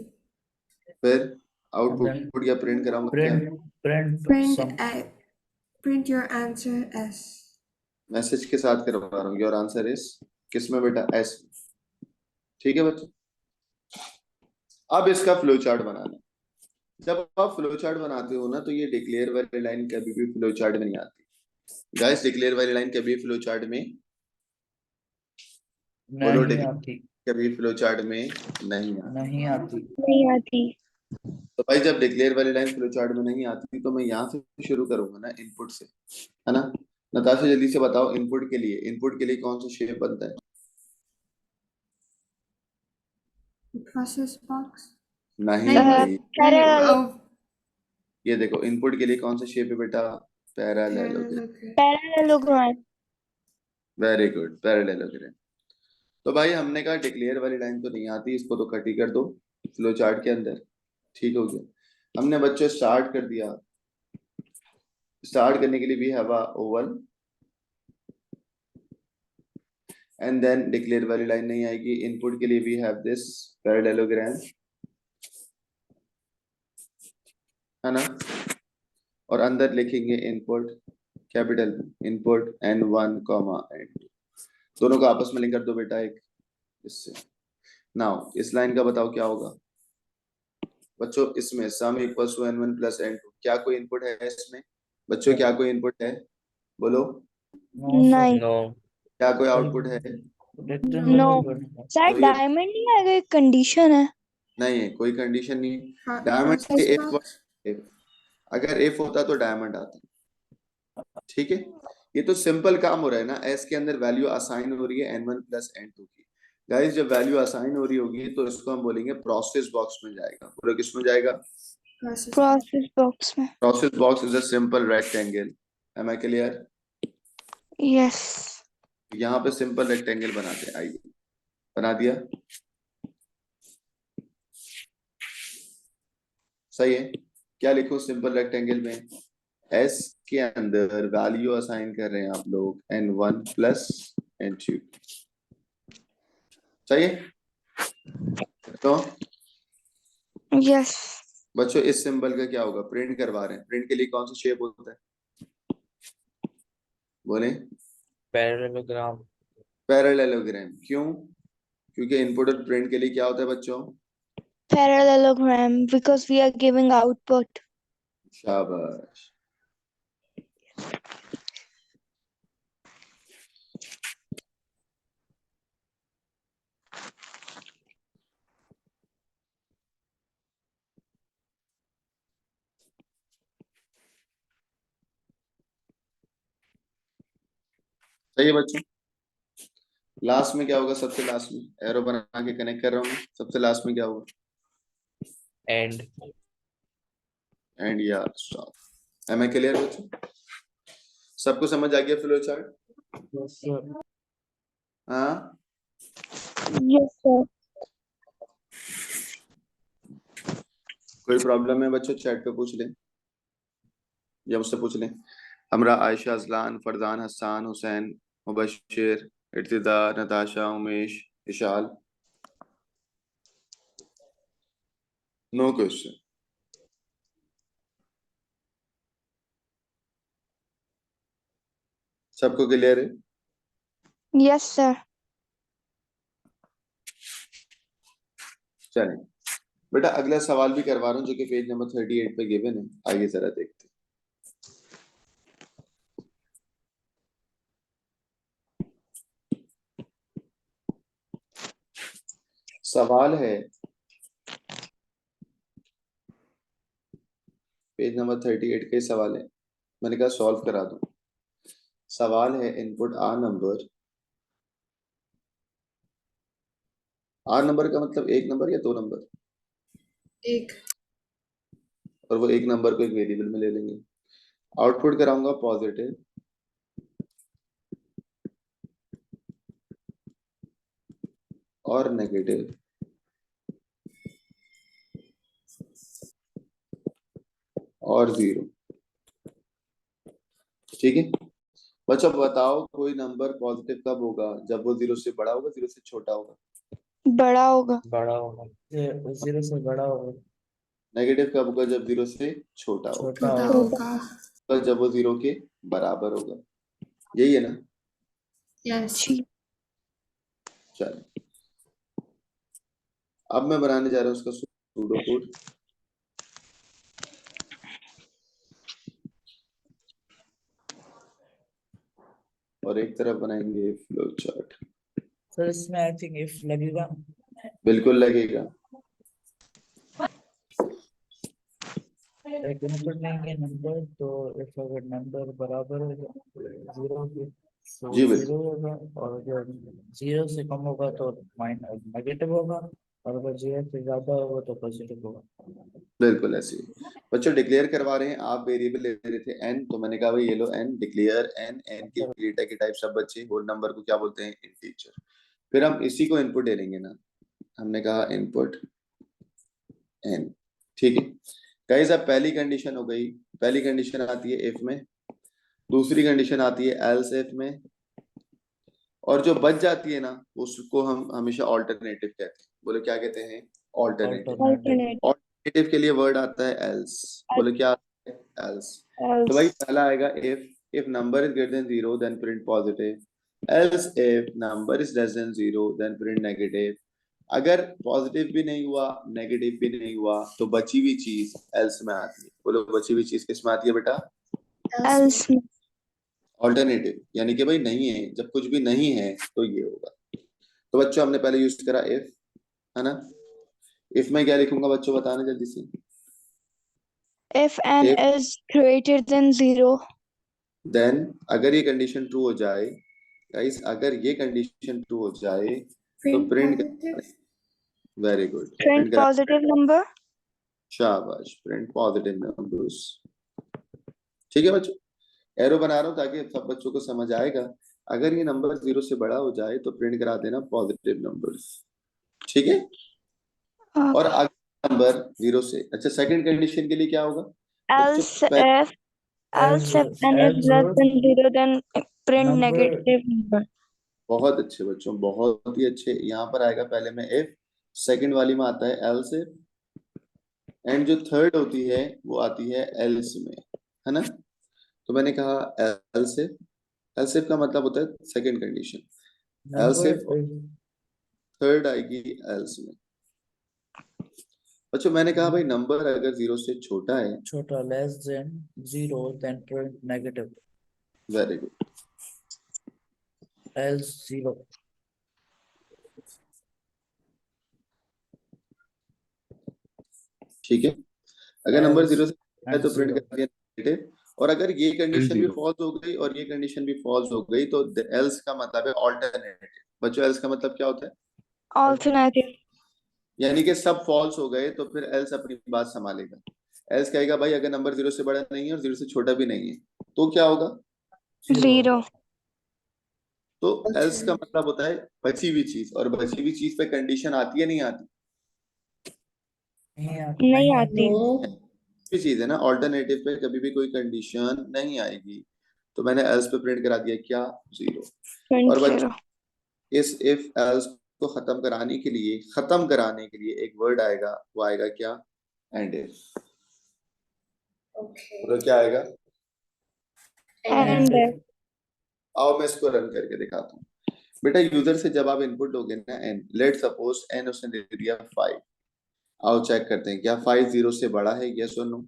[SPEAKER 1] फिर
[SPEAKER 3] and then
[SPEAKER 1] आउटपुट या प्रिंट कराऊंगा क्या,
[SPEAKER 3] print
[SPEAKER 4] Print
[SPEAKER 3] sum.
[SPEAKER 4] print your answer S.
[SPEAKER 1] Message के साथ करवा रहा हूँ, योर आंसर इज किसमें बेटा, एस। ठीक है बच्चों, अब इसका फ्लो चार्ट बनाना। जब आप फ्लो चार्ट बनाते हो ना, तो ये डिक्लेयर वाली लाइन कभी भी फ्लो चार्ट में नहीं आती। गाइस, डिक्लेयर वाली लाइन कभी फ्लो चार्ट में, बोलो,
[SPEAKER 3] नहीं आती,
[SPEAKER 1] कभी फ्लो चार्ट में नहीं आती।
[SPEAKER 3] नहीं आती।
[SPEAKER 7] नहीं आती।
[SPEAKER 1] तो भाई जब डिक्लेयर वाली लाइन फ्लो चार्ट में नहीं आती, तो मैं यहाँ से शुरू करूंगा ना, इनपुट से, है ना। नताशा जल्दी से बताओ, इनपुट के लिए कौन सा शेप बनता है।
[SPEAKER 4] Process box.
[SPEAKER 1] नहीं
[SPEAKER 4] नहीं,
[SPEAKER 1] भाई,
[SPEAKER 7] Parallel.
[SPEAKER 4] Oh,
[SPEAKER 1] ये देखो इनपुट के लिए कौन सा शेप है बेटा, parallelogram.
[SPEAKER 4] parallelogram.
[SPEAKER 7] Parallelogram.
[SPEAKER 1] Very good, parallelogram. तो भाई हमने कहा डिक्लेयर वाली लाइन तो नहीं आती, इसको तो कट ही कर दो फ्लो चार्ट के अंदर, ठीक हो गया। हमने बच्चों स्टार्ट कर दिया, स्टार्ट करने के लिए भी have a oval, and then declare वाली लाइन नहीं आएगी। इनपुट के लिए वी हैव दिस पैरेललोग्राम, है ना, और अंदर लिखेंगे input, capital input n1 n2, दोनों को आपस में लिंक कर दो बेटा एक इससे। नाउ इस लाइन का बताओ क्या होगा बच्चों, इसमें सम equals to n1 plus n2, क्या कोई इनपुट है इसमें बच्चों, क्या कोई इनपुट है, बोलो।
[SPEAKER 7] नहीं।
[SPEAKER 5] No.
[SPEAKER 1] क्या कोई आउटपुट है,
[SPEAKER 7] नो सर,
[SPEAKER 1] तो ये
[SPEAKER 7] डायमंड नहीं आएगा, एक कंडीशन है।
[SPEAKER 1] नहीं है, कोई कंडीशन नहीं। डायमंड
[SPEAKER 4] Process
[SPEAKER 1] के
[SPEAKER 4] box.
[SPEAKER 1] अगर इफ होता तो डायमंड आता, ठीक है, ये तो सिंपल काम हो रहा है ना। एस के अंदर वैल्यू असाइन हो रही है n1 प्लस n2 की। गाइस जब वैल्यू असाइन हो रही होगी तो इसको हम बोलेंगे प्रोसेस बॉक्स में जाएगा। पूरा किस में जाएगा?
[SPEAKER 4] Process.
[SPEAKER 7] Process box में.
[SPEAKER 1] Process box is a simple rectangle. Am I clear?
[SPEAKER 7] Yes.
[SPEAKER 1] यहाँ पे सिंपल रेक्टेंगल बनाते हैं, आइए बना दिया। सही है। क्या लिखो सिंपल रेक्टेंगल में? एस के अंदर वैल्यू असाइन कर रहे हैं आप लोग n1 प्लस n2। सही है तो
[SPEAKER 7] Yes.
[SPEAKER 1] बच्चों इस सिंबल का क्या होगा? प्रिंट करवा रहे हैं, प्रिंट के लिए कौन सा शेप होता है? बोले
[SPEAKER 5] Parallelogram.
[SPEAKER 1] पैरेललोग्राम। क्यों? क्योंकि इनपुट और प्रिंट के लिए क्या होता है बच्चों?
[SPEAKER 7] Parallelogram, because we are giving output.
[SPEAKER 1] शाबाश। सही है बच्चों। लास्ट में क्या होगा? सबसे लास्ट में एरो बना के कनेक्ट कर रहा हूँ मैं। सबसे लास्ट में क्या होगा?
[SPEAKER 5] And
[SPEAKER 1] एंड या स्टॉप। एम आई क्लियर बच्चों? सबको समझ आ गया फ्लो चार्ट?
[SPEAKER 3] Yes, sir.
[SPEAKER 1] हाँ,
[SPEAKER 7] Yes, sir.
[SPEAKER 1] कोई प्रॉब्लम है बच्चों? चैट पे पूछ लें या मुझसे पूछ लें। हमरा, आयशा, अजलान, फरदान, हसान, हुसैन, मुबशिर, इर्तिदा, नताशा, उमेश, इशाल। No question. सबको क्लियर है?
[SPEAKER 7] Yes, sir.
[SPEAKER 1] चलें बेटा, अगला सवाल भी करवा रहा हूँ जो कि पेज नंबर 38 पे गिवन है। आइए जरा देखते हैं। सवाल है पेज नंबर 38 का ही सवाल है। मैंने कहा सॉल्व करा दूं। सवाल है input are number. Are number का मतलब एक नंबर या दो नंबर?
[SPEAKER 4] एक।
[SPEAKER 1] और वो एक नंबर को एक वेरिएबल में ले लेंगे। आउटपुट कराऊंगा पॉजिटिव और नेगेटिव और जीरो। ठीक है बच्चों, बताओ कोई नंबर पॉजिटिव कब होगा? जब वो जीरो से बड़ा होगा, जीरो से छोटा होगा।
[SPEAKER 7] बड़ा होगा.
[SPEAKER 5] बड़ा होगा.
[SPEAKER 3] Zero से बड़ा होगा.
[SPEAKER 1] नेगेटिव कब होगा? जब जीरो से छोटा होगा।
[SPEAKER 3] छोटा
[SPEAKER 4] छोटा
[SPEAKER 3] होगा.
[SPEAKER 4] होगा।
[SPEAKER 1] तो जब वो जीरो के बराबर होगा। यही है ना?
[SPEAKER 4] Yes.
[SPEAKER 7] जी.
[SPEAKER 1] चलो अब मैं बनाने जा रहा हूँ उसका सूडो कोड। और एक तरफ बनाएंगे फ्लो चार्ट।
[SPEAKER 3] सर इसमें I think if लगेगा.
[SPEAKER 1] बिल्कुल लगेगा।
[SPEAKER 3] एक इनपुट लेंगे नंबर, तो if अगर नंबर बराबर होगा जीरो के तो
[SPEAKER 1] जी बिल्कुल।
[SPEAKER 3] जीरो होगा, और अगर जीरो से कम होगा तो नेगेटिव होगा, और अगर जीरो से ज्यादा होगा तो पॉजिटिव होगा.
[SPEAKER 1] बिल्कुल ऐसे ही बच्चों डिक्लेयर करवा रहे हैं। आप वेरिएबल ले रहे थे एन, तो मैंने कहा भाई ये लो एन, डिक्लेयर एन। एन के डेटा के टाइप सब बच्चे होल नंबर को क्या बोलते हैं? इंटीजर। फिर हम इसी को इनपुट दे लेंगे ना। हमने कहा इनपुट एन। ठीक है गाइस, अब पहली कंडीशन हो गई। पहली कंडीशन आती है इफ में, दूसरी कंडीशन आती है एल्स इफ में, और जो बच जाती है ना उसको हम हमेशा ऑल्टरनेटिव कहते हैं। बोले क्या कहते हैं? ऑल्टरनेटिव।
[SPEAKER 7] Alternate.
[SPEAKER 1] ऑल्टरनेटिव के लिए वर्ड आता है एल्स। बोले क्या आता है? एल्स। तो भाई
[SPEAKER 7] Else.
[SPEAKER 1] पहला आएगा if number is greater than zero then print positive. Else if number is less than zero then print negative. अगर पॉजिटिव भी नहीं हुआ, नेगेटिव भी नहीं हुआ, तो बची हुई चीज एल्स में आती है। बोलो बची हुई चीज किस में आती है बेटा?
[SPEAKER 7] Else.
[SPEAKER 1] ऑल्टरनेटिव, यानी कि भाई नहीं है, जब कुछ भी नहीं है तो ये होगा। तो बच्चों हमने पहले यूज करा इफ, है ना? इफ में क्या लिखूंगा बच्चों, बताना जल्दी से।
[SPEAKER 7] If n
[SPEAKER 1] If
[SPEAKER 7] is greater than 0.
[SPEAKER 1] Then अगर ये कंडीशन ट्रू हो जाए गाइस, अगर ये कंडीशन ट्रू हो जाए तो
[SPEAKER 4] Print
[SPEAKER 1] print,
[SPEAKER 4] positive.
[SPEAKER 1] Very good,
[SPEAKER 7] Print
[SPEAKER 1] print करा,
[SPEAKER 7] positive number.
[SPEAKER 1] शाबाश, प्रिंट पॉजिटिव नंबर्स। ठीक है बच्चों, एरो बना रहा हूं ताकि सब बच्चों को समझ आएगा। अगर ये नंबर 0 से बड़ा हो जाए तो प्रिंट करा देना पॉजिटिव नंबर्स। ठीक है, और
[SPEAKER 7] Okay.
[SPEAKER 1] अगर नंबर 0 से, अच्छा सेकंड कंडीशन के लिए क्या होगा बच्चों?
[SPEAKER 7] Else if n is less than 0, then print
[SPEAKER 3] number
[SPEAKER 7] negative number.
[SPEAKER 1] बहुत अच्छे बच्चों, बहुत ही अच्छे। यहाँ पर आएगा पहले में इफ, सेकंड वाली में आता है एल्स इफ, एंड जो थर्ड होती है वो आती है एल्स में, है ना। तो मैंने कहा एल्स इफ, एल्स इफ का मतलब होता है second condition, else
[SPEAKER 3] number
[SPEAKER 1] if
[SPEAKER 3] is
[SPEAKER 1] third आएगी एल्स में। अच्छा मैंने कहा भाई नंबर अगर 0 से छोटा है,
[SPEAKER 3] छोटा less than 0, then print negative.
[SPEAKER 1] Very good,
[SPEAKER 3] Else 0.
[SPEAKER 1] ठीक है। अगर नंबर
[SPEAKER 3] Else
[SPEAKER 1] 0 से छोटा है
[SPEAKER 3] and
[SPEAKER 1] तो प्रिंट
[SPEAKER 3] 0.
[SPEAKER 1] कर दिया नेगेटिव, और अगर ये कंडीशन भी फॉल्स हो गई और ये कंडीशन भी फॉल्स हो गई तो एल्स का मतलब है ऑल्टरनेटिव। बच्चों एल्स का मतलब क्या होता है?
[SPEAKER 7] Alternative.
[SPEAKER 1] यानी कि सब फॉल्स हो गए तो फिर एल्स अपनी बात संभालेगा। एल्स कहेगा भाई अगर नंबर 0 से बड़ा नहीं है और 0 से छोटा भी नहीं है तो क्या होगा?
[SPEAKER 7] 0.
[SPEAKER 1] तो एल्स का मतलब होता है बची हुई चीज, और बची हुई चीज पे कंडीशन आती है नहीं आती?
[SPEAKER 7] नहीं आती.
[SPEAKER 4] No.
[SPEAKER 1] चीज है ना, ऑल्टरनेटिव पे कभी भी कोई कंडीशन नहीं आएगी। तो मैंने एल्स पे प्रिंट करा दिया क्या? 0।
[SPEAKER 7] Print
[SPEAKER 1] और बच्चों
[SPEAKER 7] 0.
[SPEAKER 1] इस इफ एल्स को खत्म कराने के लिए, एक वर्ड आएगा, वो आएगा क्या? And if.
[SPEAKER 4] Okay.
[SPEAKER 1] तो क्या आएगा?
[SPEAKER 7] And
[SPEAKER 1] आओ मैं इसको रन करके दिखाता हूँ। बेटा यूजर से जब आप इनपुट दोगे ना एन, लेट सपोज एन उसने दे दिया 5, आओ चेक करते हैं क्या 5 0 से बड़ा है, यस और नो?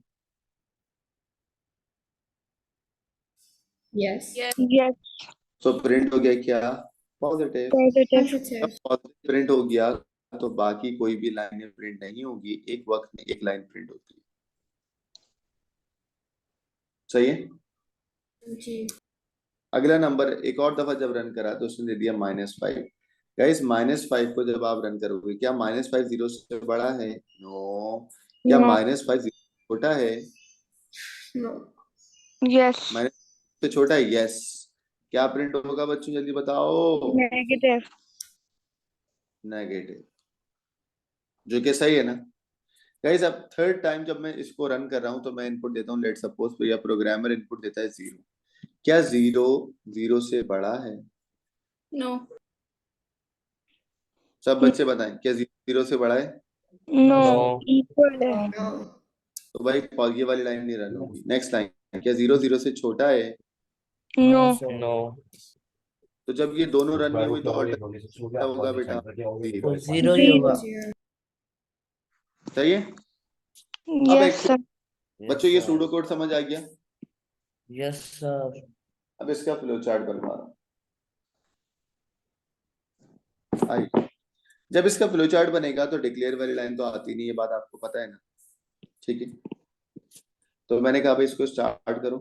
[SPEAKER 4] Yes.
[SPEAKER 7] yes,
[SPEAKER 1] तो प्रिंट हो गया क्या? पॉजिटिव।
[SPEAKER 7] positive.
[SPEAKER 1] जब
[SPEAKER 4] Positive.
[SPEAKER 1] पॉजिटिव प्रिंट हो गया तो बाकी कोई भी लाइनें प्रिंट नहीं होगी, एक वक्त में एक लाइन प्रिंट होती है। सही है।
[SPEAKER 4] जी।
[SPEAKER 1] अगला नंबर एक और दफा जब रन करा तो उसने दे दिया -5। गाइस -5 को जब आप रन करोगे क्या -5 0 से बड़ा है? नो। क्या
[SPEAKER 7] No.
[SPEAKER 1] -5 छोटा है?
[SPEAKER 4] No.
[SPEAKER 7] Yes.
[SPEAKER 1] माइनस से छोटा है? यस। क्या प्रिंट होगा बच्चों, जल्दी बताओ?
[SPEAKER 7] Negative.
[SPEAKER 1] नेगेटिव, जो कि सही है ना। गाइस अब थर्ड टाइम जब मैं इसको रन कर रहा हूं तो मैं इनपुट देता हूं, लेट सपोज या प्रोग्रामर इनपुट देता है 0। क्या 0 0 से बड़ा है?
[SPEAKER 2] No.
[SPEAKER 1] सब बच्चे बताएं, क्या 0 से बड़ा है?
[SPEAKER 7] No.
[SPEAKER 6] No.
[SPEAKER 7] Equal है.
[SPEAKER 4] No.
[SPEAKER 1] तो भाई ये वाली लाइन नहीं रन होगी। नेक्स्ट लाइन, क्या 0 0 से छोटा है?
[SPEAKER 7] No.
[SPEAKER 3] sir.
[SPEAKER 6] No.
[SPEAKER 1] तो जब ये दोनों रन नहीं हुई तो
[SPEAKER 6] तो
[SPEAKER 1] ऑल्टरनेटिव क्या होगा बेटा?
[SPEAKER 3] तो
[SPEAKER 1] 0।
[SPEAKER 3] 0 ही होगा.
[SPEAKER 4] Zero.
[SPEAKER 1] सही है। अब
[SPEAKER 7] Yes,
[SPEAKER 1] एक
[SPEAKER 7] sir.
[SPEAKER 1] बच्चों ये सूडो कोड समझ आ गया?
[SPEAKER 3] Yes sir.
[SPEAKER 1] अब इसका फ्लो चार्ट बनवा रहा हूं। आइए, जब इसका फ्लो चार्ट बनेगा तो डिक्लेयर वाली लाइन तो आती नहीं, ये बात आपको पता है ना। ठीक है, तो मैंने कहा भाई इसको स्टार्ट करो,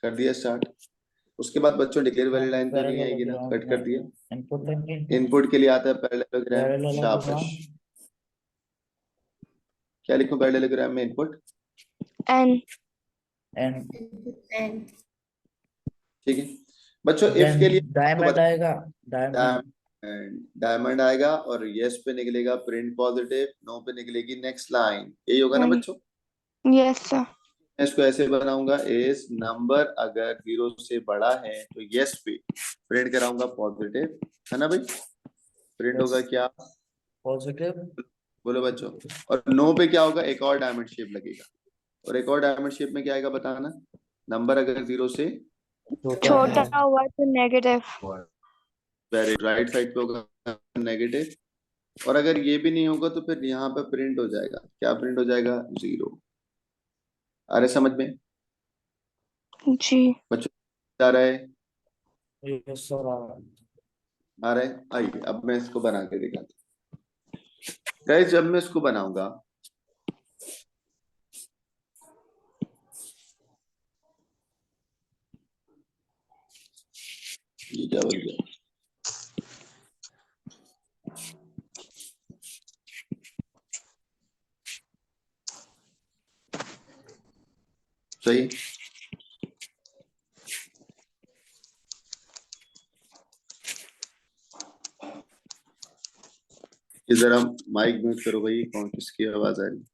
[SPEAKER 1] कर दिया स्टार्ट। उसके बाद बच्चों डिक्लेयर वाली लाइन तो नहीं आएगी ना, कट कर दिया।
[SPEAKER 3] इनपुट लेंगे.
[SPEAKER 1] इनपुट के लिए आता है पैरेललोग्राम,
[SPEAKER 3] Parallelogram.
[SPEAKER 1] शाबाश। क्या लिखूं पैरेललोग्राम में? इनपुट
[SPEAKER 7] And
[SPEAKER 3] And
[SPEAKER 4] And
[SPEAKER 1] ठीक है बच्चों। इफ
[SPEAKER 3] then
[SPEAKER 1] के लिए
[SPEAKER 3] diamond आएगा. Diamond.
[SPEAKER 1] डायमंड आएगा और यस पे निकलेगा प्रिंट पॉजिटिव, नो पे निकलेगी नेक्स्ट लाइन। यही होगा ना बच्चों?
[SPEAKER 7] yes, sir.
[SPEAKER 1] मैं इसको ऐसे बनाऊंगा, इस नंबर अगर 0 से बड़ा है तो यस पे प्रिंट कराऊंगा पॉजिटिव, है ना भाई? प्रिंट होगा क्या?
[SPEAKER 3] Positive.
[SPEAKER 1] बोलो बच्चों। और नो पे क्या होगा? एक और डायमंड शेप लगेगा, और एक और डायमंड शेप में क्या आएगा बताना? नंबर अगर 0 से
[SPEAKER 7] छोटा हुआ तो negative.
[SPEAKER 1] वेरी राइट साइड पे होगा नेगेटिव, और अगर ये भी नहीं होगा तो फिर यहाँ पे प्रिंट हो जाएगा, क्या प्रिंट हो जाएगा? 0। अरे समझ में
[SPEAKER 7] जी.
[SPEAKER 1] बच्चों आ रहा है?
[SPEAKER 3] Yes sir.
[SPEAKER 1] आ रहा है। आइए अब मैं इसको बना के दिखाता हूँ। गाइस जब मैं इसको बनाऊंगा ये क्या बन गया? सही। जरा माइक म्यूट करो भाई, कौन किसकी आवाज आ रही?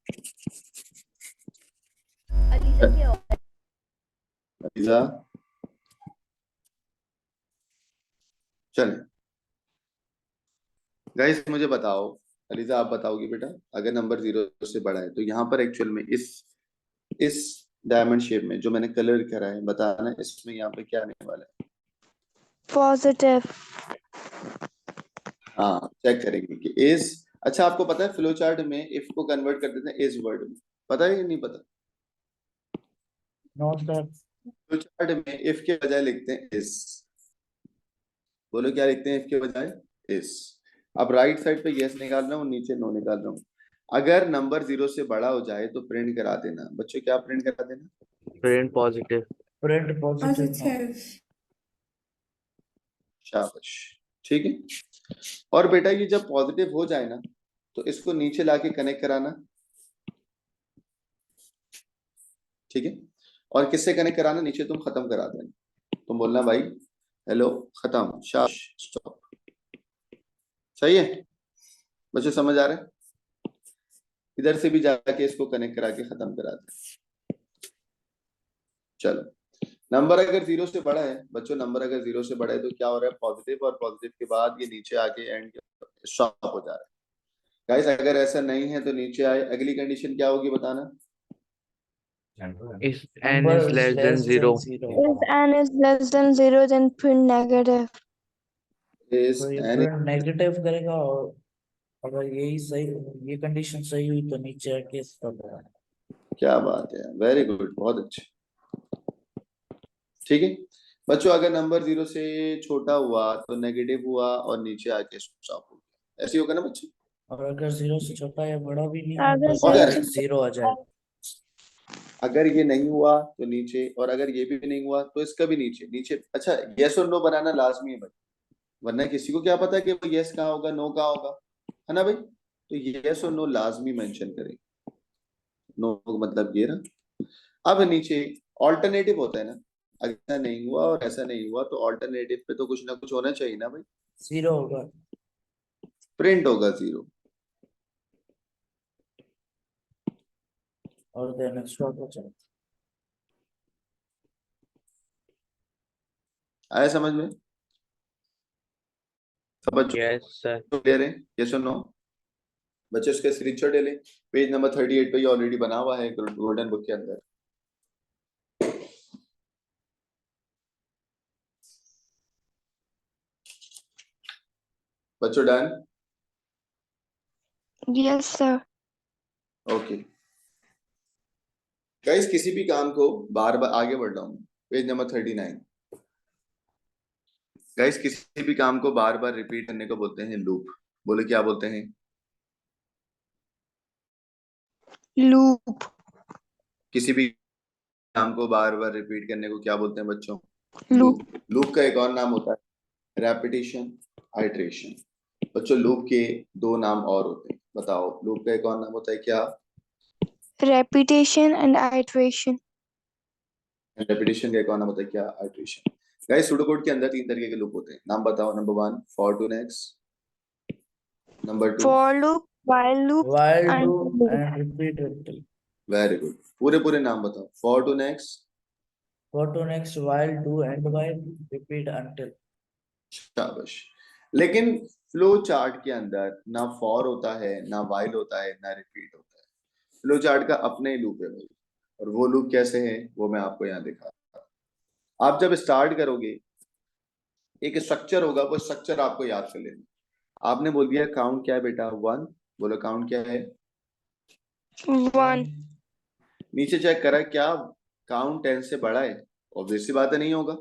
[SPEAKER 1] अलीजा, चल गाइस मुझे बताओ, अलीजा आप बताओगी बेटा, अगर नंबर 0 से बड़ा है तो यहाँ पर एक्चुअल में इस डायमंड शेप में जो मैंने कलर करा है, बताना इसमें यहाँ पे क्या आने वाला है।
[SPEAKER 7] Positive.
[SPEAKER 1] हाँ चेक करेंगे कि इस, अच्छा आपको पता है फ्लो चार्ट में इफ को कन्वर्ट कर देते हैं इस वर्ड में, पता है या नहीं पता?
[SPEAKER 3] Not that.
[SPEAKER 1] फ्लो चार्ट में इफ के बजाय लिखते हैं इस। बोलो क्या लिखते हैं इफ के बजाय? इस। अब राइट साइड पे यस निकाल रहा हूँ, नीचे नो निकाल रहा हूँ। अगर नंबर 0 से बड़ा हो जाए तो प्रिंट करा देना बच्चों, क्या प्रिंट करा देना?
[SPEAKER 5] Print positive.
[SPEAKER 3] Print positive.
[SPEAKER 4] Positive.
[SPEAKER 1] शाबाश, ठीक है। और बेटा ये जब पॉजिटिव हो जाए ना तो इसको नीचे लाके कनेक्ट कराना, ठीक है। और किससे कनेक्ट कराना? नीचे तुम खत्म करा देना, तुम बोलना भाई हेलो खत्म, शाबाश, स्टॉप। सही है बच्चों, समझ आ रहा है? इधर से भी जाके इसको कनेक्ट करा के खत्म करा दे। चलो, नंबर अगर 0 से बड़ा है बच्चों, नंबर अगर 0 से बड़ा है तो क्या हो रहा है? पॉजिटिव, और पॉजिटिव के बाद ये नीचे आके एंड स्टॉप हो जा रहा है। गाइस अगर ऐसा नहीं है तो नीचे आए, अगली कंडीशन क्या होगी बताना?
[SPEAKER 5] If n is less than 0.
[SPEAKER 7] If n is less than 0, then print negative.
[SPEAKER 1] इस
[SPEAKER 3] तो ये
[SPEAKER 1] n
[SPEAKER 3] print negative करेगा, और अगर यही सही, ये कंडीशन सही हुई तो नीचे आके stop होगा।
[SPEAKER 1] क्या बात है, वेरी गुड, बहुत अच्छे, ठीक है बच्चों। अगर नंबर 0 से छोटा हुआ तो नेगेटिव हुआ और नीचे आके स्टॉप हो गया, ऐसे ही होगा ना बच्चों?
[SPEAKER 3] और अगर 0 से छोटा या बड़ा भी नहीं
[SPEAKER 7] अगर
[SPEAKER 3] होगा तो
[SPEAKER 1] अगर-
[SPEAKER 3] डायरेक्ट 0 आ जाए।
[SPEAKER 1] अगर ये नहीं हुआ तो नीचे, और अगर ये भी नहीं हुआ तो इसका भी नीचे नीचे। अच्छा यस और नो बनाना लाजमी है भाई, वरना किसी को क्या पता कि वो यस कहाँ होगा नो कहाँ होगा, है ना भाई? तो यस और नो लाजमी मेंशन करें, नो मतलब ये रहा। अब नीचे ऑल्टरनेटिव होता है ना, ऐसा नहीं हुआ और ऐसा नहीं हुआ तो ऑल्टरनेटिव पे तो कुछ ना कुछ होना चाहिए ना भाई,
[SPEAKER 3] 0 होगा।
[SPEAKER 1] प्रिंट होगा 0।
[SPEAKER 3] और देन स्टॉप हो जाए।
[SPEAKER 1] आया समझ में सब बच्चों?
[SPEAKER 5] Yes, sir.
[SPEAKER 1] क्लियर है? यस और नो बच्चे, उसके स्क्रीनशॉट ले लें, पेज नंबर 38 पे ये ऑलरेडी बना हुआ है गोल्डन बुक के अंदर। बच्चों done?
[SPEAKER 7] Yes, sir.
[SPEAKER 1] Okay guys, किसी भी काम को बार बार, आगे बढ़ रहा हूँ, पेज नंबर 39। गाइस किसी भी काम को बार बार रिपीट करने को बोलते हैं लूप। बोले क्या बोलते हैं?
[SPEAKER 7] Loop.
[SPEAKER 1] किसी भी काम को बार बार रिपीट करने को क्या बोलते हैं बच्चों?
[SPEAKER 7] Loop.
[SPEAKER 1] लूप का एक और नाम होता है रेपिटेशन, आइट्रेशन। बच्चों लूप के 2 नाम और होते हैं, बताओ लूप का एक और नाम होता है क्या?
[SPEAKER 7] Repetition and iteration.
[SPEAKER 1] रेपिटेशन का एक और नाम होता है क्या? आइट्रेशन। गाइस सूडोकोड के अंदर 3 तरीके के लूप होते हैं, नाम बताओ। Number 1 for to next, number 2
[SPEAKER 7] For loop, while loop,
[SPEAKER 3] While
[SPEAKER 7] and
[SPEAKER 3] loop
[SPEAKER 7] loop.
[SPEAKER 3] and repeat until.
[SPEAKER 1] Very good, पूरे पूरे नाम बताओ। For to next,
[SPEAKER 3] For to next, while, do, and while, repeat until.
[SPEAKER 1] शाबाश। लेकिन फ्लो चार्ट के अंदर ना फॉर होता है, ना वाइल होता है, ना रिपीट होता है। फ्लो चार्ट का अपने ही लूप है भाई, और वो लूप कैसे है वो मैं आपको यहाँ दिखा। आप जब स्टार्ट करोगे एक स्ट्रक्चर होगा, वो स्ट्रक्चर आपको याद कर लेना। आपने बोल दिया काउंट क्या है बेटा? 1। बोलो काउंट क्या है?
[SPEAKER 7] 1.
[SPEAKER 1] नीचे चेक करा क्या काउंट 10 से बड़ा है? ऑब्वियस सी बात है नहीं होगा,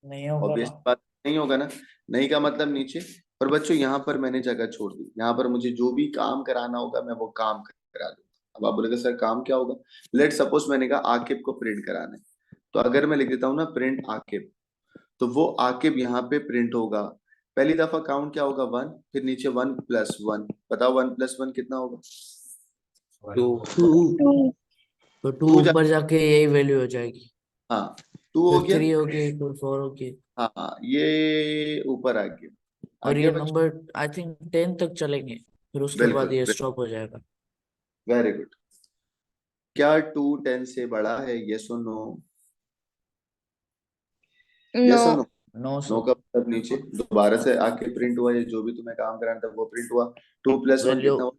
[SPEAKER 3] नहीं होगा
[SPEAKER 1] ऑब्वियस
[SPEAKER 3] ना।
[SPEAKER 1] बात नहीं होगा ना। नहीं का मतलब नीचे। और बच्चों यहाँ पर मैंने जगह छोड़ दी, यहाँ पर मुझे जो भी काम कराना होगा मैं वो काम करा दूंगा। अब आप बोलेंगे सर काम क्या होगा? लेट सपोज मैंने कहा आकिब को प्रिंट कराना है, तो अगर मैं लिख देता हूँ ना प्रिंट आकिब, तो वो आकिब यहाँ पे प्रिंट होगा। पहली दफा काउंट क्या होगा 1, फिर नीचे 1+1, बताओ 1+1 कितना होगा?
[SPEAKER 3] 2
[SPEAKER 7] 2
[SPEAKER 3] तो 2
[SPEAKER 1] 2
[SPEAKER 3] ऊपर जाके यही वैल्यू हो जाएगी,
[SPEAKER 1] हाँ 2 हो
[SPEAKER 3] फिर
[SPEAKER 1] गया।
[SPEAKER 3] 3 होगी, फिर 4 होगी,
[SPEAKER 1] हाँ ये ऊपर आ गया। आ
[SPEAKER 3] और
[SPEAKER 1] गया
[SPEAKER 3] ये
[SPEAKER 1] बच्चों?
[SPEAKER 3] नंबर आई थिंक 10 तक चलेंगे, फिर उसके बाद ये
[SPEAKER 1] बिल्कुल,
[SPEAKER 3] स्टॉप हो जाएगा।
[SPEAKER 1] Very good. क्या 2 10 से बड़ा है? यस और नो? यस और
[SPEAKER 2] no.
[SPEAKER 1] No?
[SPEAKER 3] No
[SPEAKER 1] no
[SPEAKER 3] sir,
[SPEAKER 1] का मतलब नीचे दोबारा से आके प्रिंट हुआ, ये जो भी तुम्हें काम कराना था वो प्रिंट हुआ। 2+1
[SPEAKER 3] वैल्यू
[SPEAKER 1] कितना हुआ?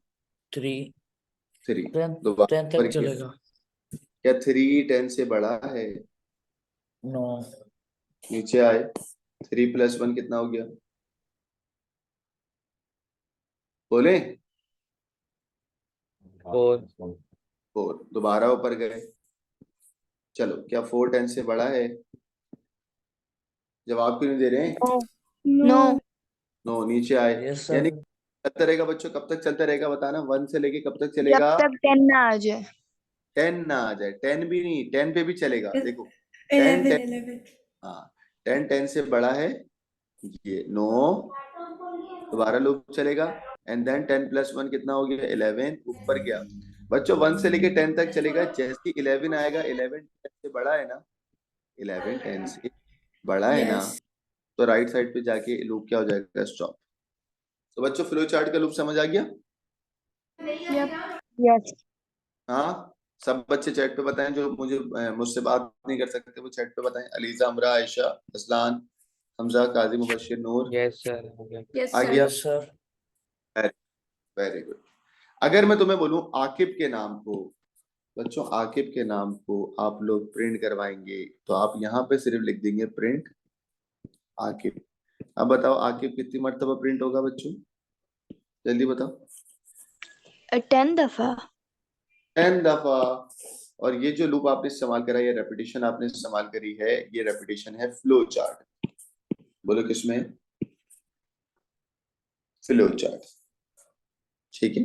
[SPEAKER 3] 3
[SPEAKER 1] 3।
[SPEAKER 3] 10
[SPEAKER 1] दोबारा
[SPEAKER 3] 10
[SPEAKER 1] पर
[SPEAKER 3] तक
[SPEAKER 1] किया।
[SPEAKER 3] चलेगा।
[SPEAKER 1] क्या 3 10 से बड़ा है?
[SPEAKER 3] नो,
[SPEAKER 1] नीचे आए। 3+1 कितना हो गया? बोले?
[SPEAKER 3] 4
[SPEAKER 1] 4। दोबारा ऊपर गए। चलो, क्या 4 10 से बड़ा है? जवाब क्यों नहीं दे रहे हैं?
[SPEAKER 7] No
[SPEAKER 1] no. नीचे आए।
[SPEAKER 3] यस
[SPEAKER 1] यानी
[SPEAKER 3] सर,
[SPEAKER 1] चलता रहेगा बच्चों, कब तक चलता रहेगा बताना? 1 से लेके कब तक
[SPEAKER 7] जब
[SPEAKER 1] चलेगा?
[SPEAKER 7] तक 10 ना आ जाए।
[SPEAKER 1] 10 ना आ जाए। 10 भी नहीं, 10 पे भी चलेगा, देखो। 10
[SPEAKER 4] 11,
[SPEAKER 1] 10।
[SPEAKER 4] 11.
[SPEAKER 1] हाँ 10 10 से बड़ा है ये नो। दोबारा लूप चलेगा। एंड देन 10+1 कितना हो गया? 11। ऊपर गया बच्चों, 1 से लेके 10 तक चलेगा। जैसे ही 11 आएगा, 11 10 से बड़ा है ना? 11 10 से बड़ा है ना?
[SPEAKER 4] Yes.
[SPEAKER 1] तो राइट साइड पे जाके लूप क्या हो जाएगा? स्टॉप। तो बच्चों फ्लो चार्ट का लूप समझ आ गया?
[SPEAKER 2] यप।
[SPEAKER 7] यस
[SPEAKER 1] हाँ। सब बच्चे चैट पे बताएं, जो मुझसे बात नहीं कर सकते वो चैट पे बताएं। अलीजा, अमरा, आयशा, असलान, हमजा, काजी, मुबशिर, नूर।
[SPEAKER 3] यस सर, हो गया।
[SPEAKER 4] Yes,
[SPEAKER 1] आ
[SPEAKER 4] sir.
[SPEAKER 1] गया?
[SPEAKER 3] Yes sir,
[SPEAKER 1] very good. अगर मैं तुम्हें बोलूं आकिब के नाम को, बच्चों आकिब के नाम को आप लोग प्रिंट करवाएंगे, तो आप यहाँ पे सिर्फ लिख देंगे प्रिंट आकिब। अब बताओ आकिब कितनी मर्तबा प्रिंट होगा बच्चों? जल्दी बताओ।
[SPEAKER 7] 10 दफा।
[SPEAKER 1] 10 दफा। और ये जो लूप आपने इस्तेमाल करा, ये रेपिटेशन आपने इस्तेमाल करी है, ये रेपिटेशन है फ्लो चार्ट। बोलो किसमें? Flow chart. ठीक है,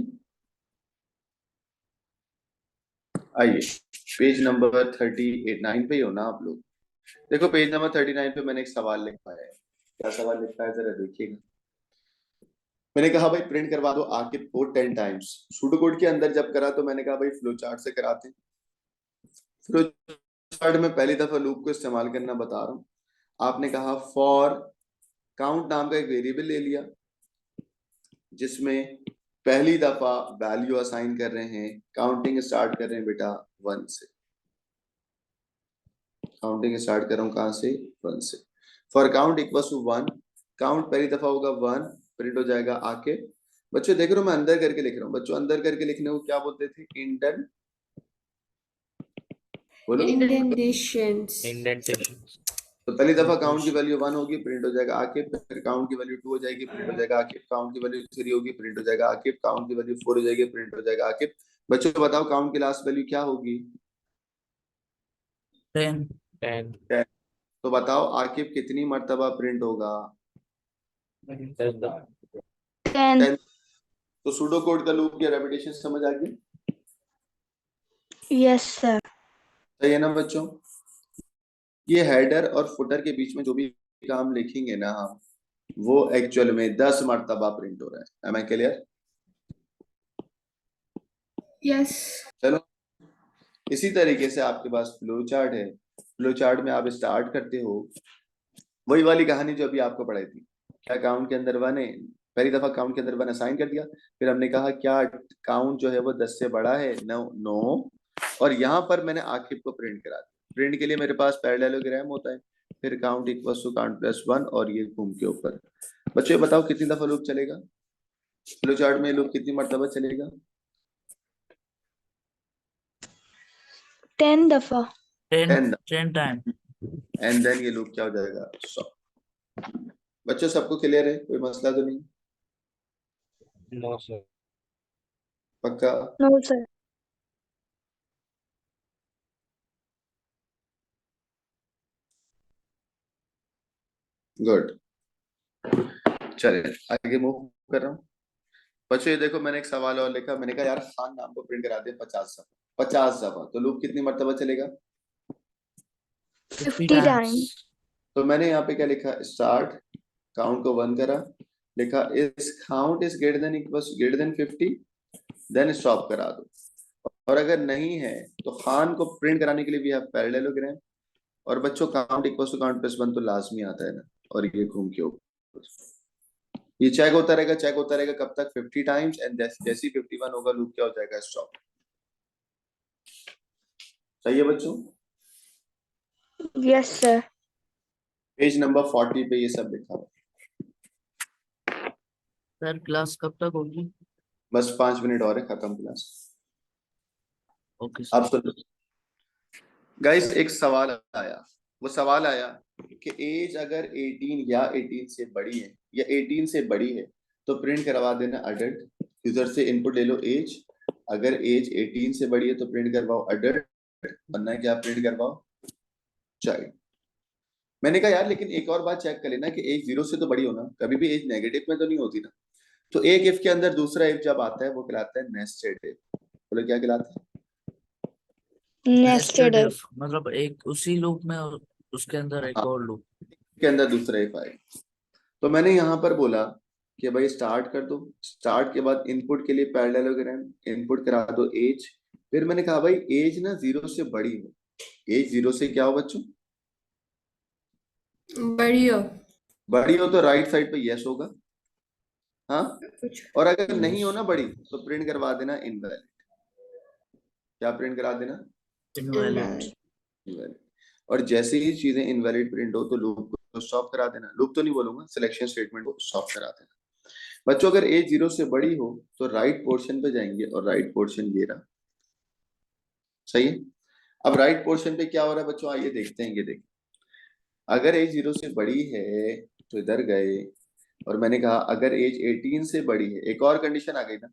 [SPEAKER 1] आइए पेज नंबर 39 पे ही हो ना आप लोग? देखो पेज नंबर 39 पे मैंने एक सवाल लिखा है। क्या सवाल लिखा है जरा देखिएगा। मैंने कहा भाई प्रिंट करवा दो आकिब को 10 टाइम्स। सूडो कोड के अंदर जब करा तो मैंने कहा भाई फ्लो चार्ट से कराते हैं। फ्लो चार्ट में पहली दफा लूप को इस्तेमाल करना बता रहा हूँ। आपने कहा फॉर काउंट नाम का एक वेरिएबल ले लिया, जिसमें पहली दफा वैल्यू असाइन कर रहे हैं। काउंटिंग स्टार्ट कर रहे हैं बेटा 1 से। काउंटिंग स्टार्ट कर रहा हूँ कहाँ से? 1 से। For count equal to 1, count पहली दफा होगा 1, प्रिंट हो जाएगा आके। बच्चों देख रहे हो मैं अंदर करके लिख रहा हूँ। बच्चों अंदर करके लिखने को क्या बोलते थे? इंडन। बोलो।
[SPEAKER 4] Indentations.
[SPEAKER 3] इंडेंटेशन,
[SPEAKER 1] तो पहली दफा काउंट की वैल्यू 1 होगी, प्रिंट हो जाएगा आके। फिर काउंट की वैल्यू 2 हो जाएगी, प्रिंट हो जाएगा आके। काउंट की वैल्यू 3 होगी, प्रिंट हो जाएगा आके। काउंट की वैल्यू 4 हो जाएगी, प्रिंट हो जाएगा आके। बच्चों बताओ काउंट की लास्ट वैल्यू क्या होगी?
[SPEAKER 3] 10 10
[SPEAKER 1] 10। तो बताओ आकिब कितनी मर्तबा प्रिंट होगा?
[SPEAKER 3] 10
[SPEAKER 7] 10
[SPEAKER 1] 10। तो सूडो कोड का लूप या रेपिटेशन समझ आ गई?
[SPEAKER 7] Yes sir.
[SPEAKER 1] सही है ना बच्चों? ये हेडर और फुटर के बीच में जो भी काम लिखेंगे ना हम, वो एक्चुअल में 10 मर्तबा प्रिंट हो रहा है। Am I clear?
[SPEAKER 4] Yes.
[SPEAKER 1] चलो, इसी तरीके से आपके पास फ्लो चार्ट है। फ्लो चार्ट में आप स्टार्ट करते हो वही वाली कहानी जो अभी आपको पढ़ाई थी। क्या काउंट के अंदर 1 है? पहली दफा काउंट के अंदर 1 असाइन कर दिया। फिर हमने कहा क्या काउंट जो है वो 10 से बड़ा है? No no. और यहाँ पर मैंने आखिर को प्रिंट करा दिया। प्रिंट के लिए मेरे पास पैरेललोग्राम होता है। फिर count equal to count plus 1 और ये घूम के ऊपर। बच्चों ये बताओ कितनी दफा लूप चलेगा? फ्लो चार्ट में लूप कितनी मर्तबा चलेगा?
[SPEAKER 7] 10 दफा।
[SPEAKER 3] 10
[SPEAKER 1] 10।
[SPEAKER 3] 10 टाइम।
[SPEAKER 1] एंड देन ये लूप क्या हो जाएगा? 100। बच्चों सबको क्लियर है? कोई मसला तो नहीं?
[SPEAKER 3] नो सर,
[SPEAKER 1] पक्का?
[SPEAKER 7] No sir.
[SPEAKER 1] गुड। चलिए आगे मूव कर रहा हूँ। बच्चों ये देखो मैंने एक सवाल और लिखा। मैंने कहा यार खान नाम को प्रिंट करा दे 50 दफा। 50 दफा तो लूप कितनी मर्तबा चलेगा?
[SPEAKER 3] 50
[SPEAKER 7] 50
[SPEAKER 3] टाइम्स।
[SPEAKER 7] टाइम्स।
[SPEAKER 1] तो मैंने यहाँ पे क्या लिखा, स्टार्ट, काउंट को 1 करा, लिखा इस count is greater than 50, then stop करा दो। और अगर नहीं है तो खान को प्रिंट कराने के लिए भी आप पैरेललोग्राम, और बच्चों count equal to count plus 1 तो लाजमी आता है ना, और ये घूम के ऊपर ये चेक होता रहेगा कब तक, 50 टाइम्स, एंड जैसे 51 होगा लूप क्या हो जाएगा, स्टॉप। सही है बच्चों?
[SPEAKER 7] Yes, sir.
[SPEAKER 1] पेज नंबर 40 पे ये सब लिखा हुआ।
[SPEAKER 3] सर क्लास कब तक होगी?
[SPEAKER 1] बस 5 मिनट और है, खत्म क्लास।
[SPEAKER 3] ओके
[SPEAKER 1] आप
[SPEAKER 3] सर।
[SPEAKER 1] सुन गाइस, एक सवाल आया, वो सवाल आया कि एज अगर 18 या 18 से बड़ी है या 18 से बड़ी है तो प्रिंट करवा देना अडल्ट। यूजर से इनपुट ले लो एज, अगर एज 18 से बड़ी है तो प्रिंट करवाओ अडल्ट, वरना क्या प्रिंट करवाओ चाइल्ड। मैंने कहा यार लेकिन एक और बात चेक कर लेना कि एज 0 से तो बड़ी हो ना, कभी भी एज नेगेटिव में तो नहीं होती ना। तो एक इफ के अंदर दूसरा इफ जब आता है वो कहलाता है नेस्टेड इफ। बोलो क्या कहलाता है?
[SPEAKER 7] Nested if.
[SPEAKER 3] if, मतलब एक उसी लूप में और उसके अंदर एक
[SPEAKER 1] हाँ,
[SPEAKER 3] और लूप।
[SPEAKER 1] के अंदर दूसरा इफ आएगा। तो मैंने यहाँ पर बोला कि भाई स्टार्ट कर दो, स्टार्ट के बाद इनपुट के लिए पैरेललोग्राम, इनपुट करा दो एज। फिर मैंने कहा भाई एज ना 0 से बड़ी हो, एज 0 से क्या हो बच्चों,
[SPEAKER 4] बढ़िया।
[SPEAKER 1] बड़ी हो तो राइट साइड पे यस होगा, हाँ।
[SPEAKER 4] कुछ
[SPEAKER 1] और अगर नहीं हो ना बड़ी तो प्रिंट करवा देना इनवैलिड। क्या प्रिंट करा देना?
[SPEAKER 3] इनवैलिड।
[SPEAKER 1] इनवैलिड। और जैसे ही चीजें इनवैलिड प्रिंट हो तो लूप को स्टॉप करा देना। लूप तो नहीं बोलूंगा, सिलेक्शन स्टेटमेंट को स्टॉप करा देना। बच्चों अगर एज 0 से बड़ी हो तो राइट पोर्शन पे जाएंगे, और राइट पोर्शन ये रहा। सही है? अब राइट पोर्शन पे क्या हो रहा है बच्चों, आइए देखते हैं। ये देखिए, अगर एज 0 से बड़ी है तो इधर गए, और मैंने कहा अगर एज 18 से बड़ी है, एक और कंडीशन आ गई ना,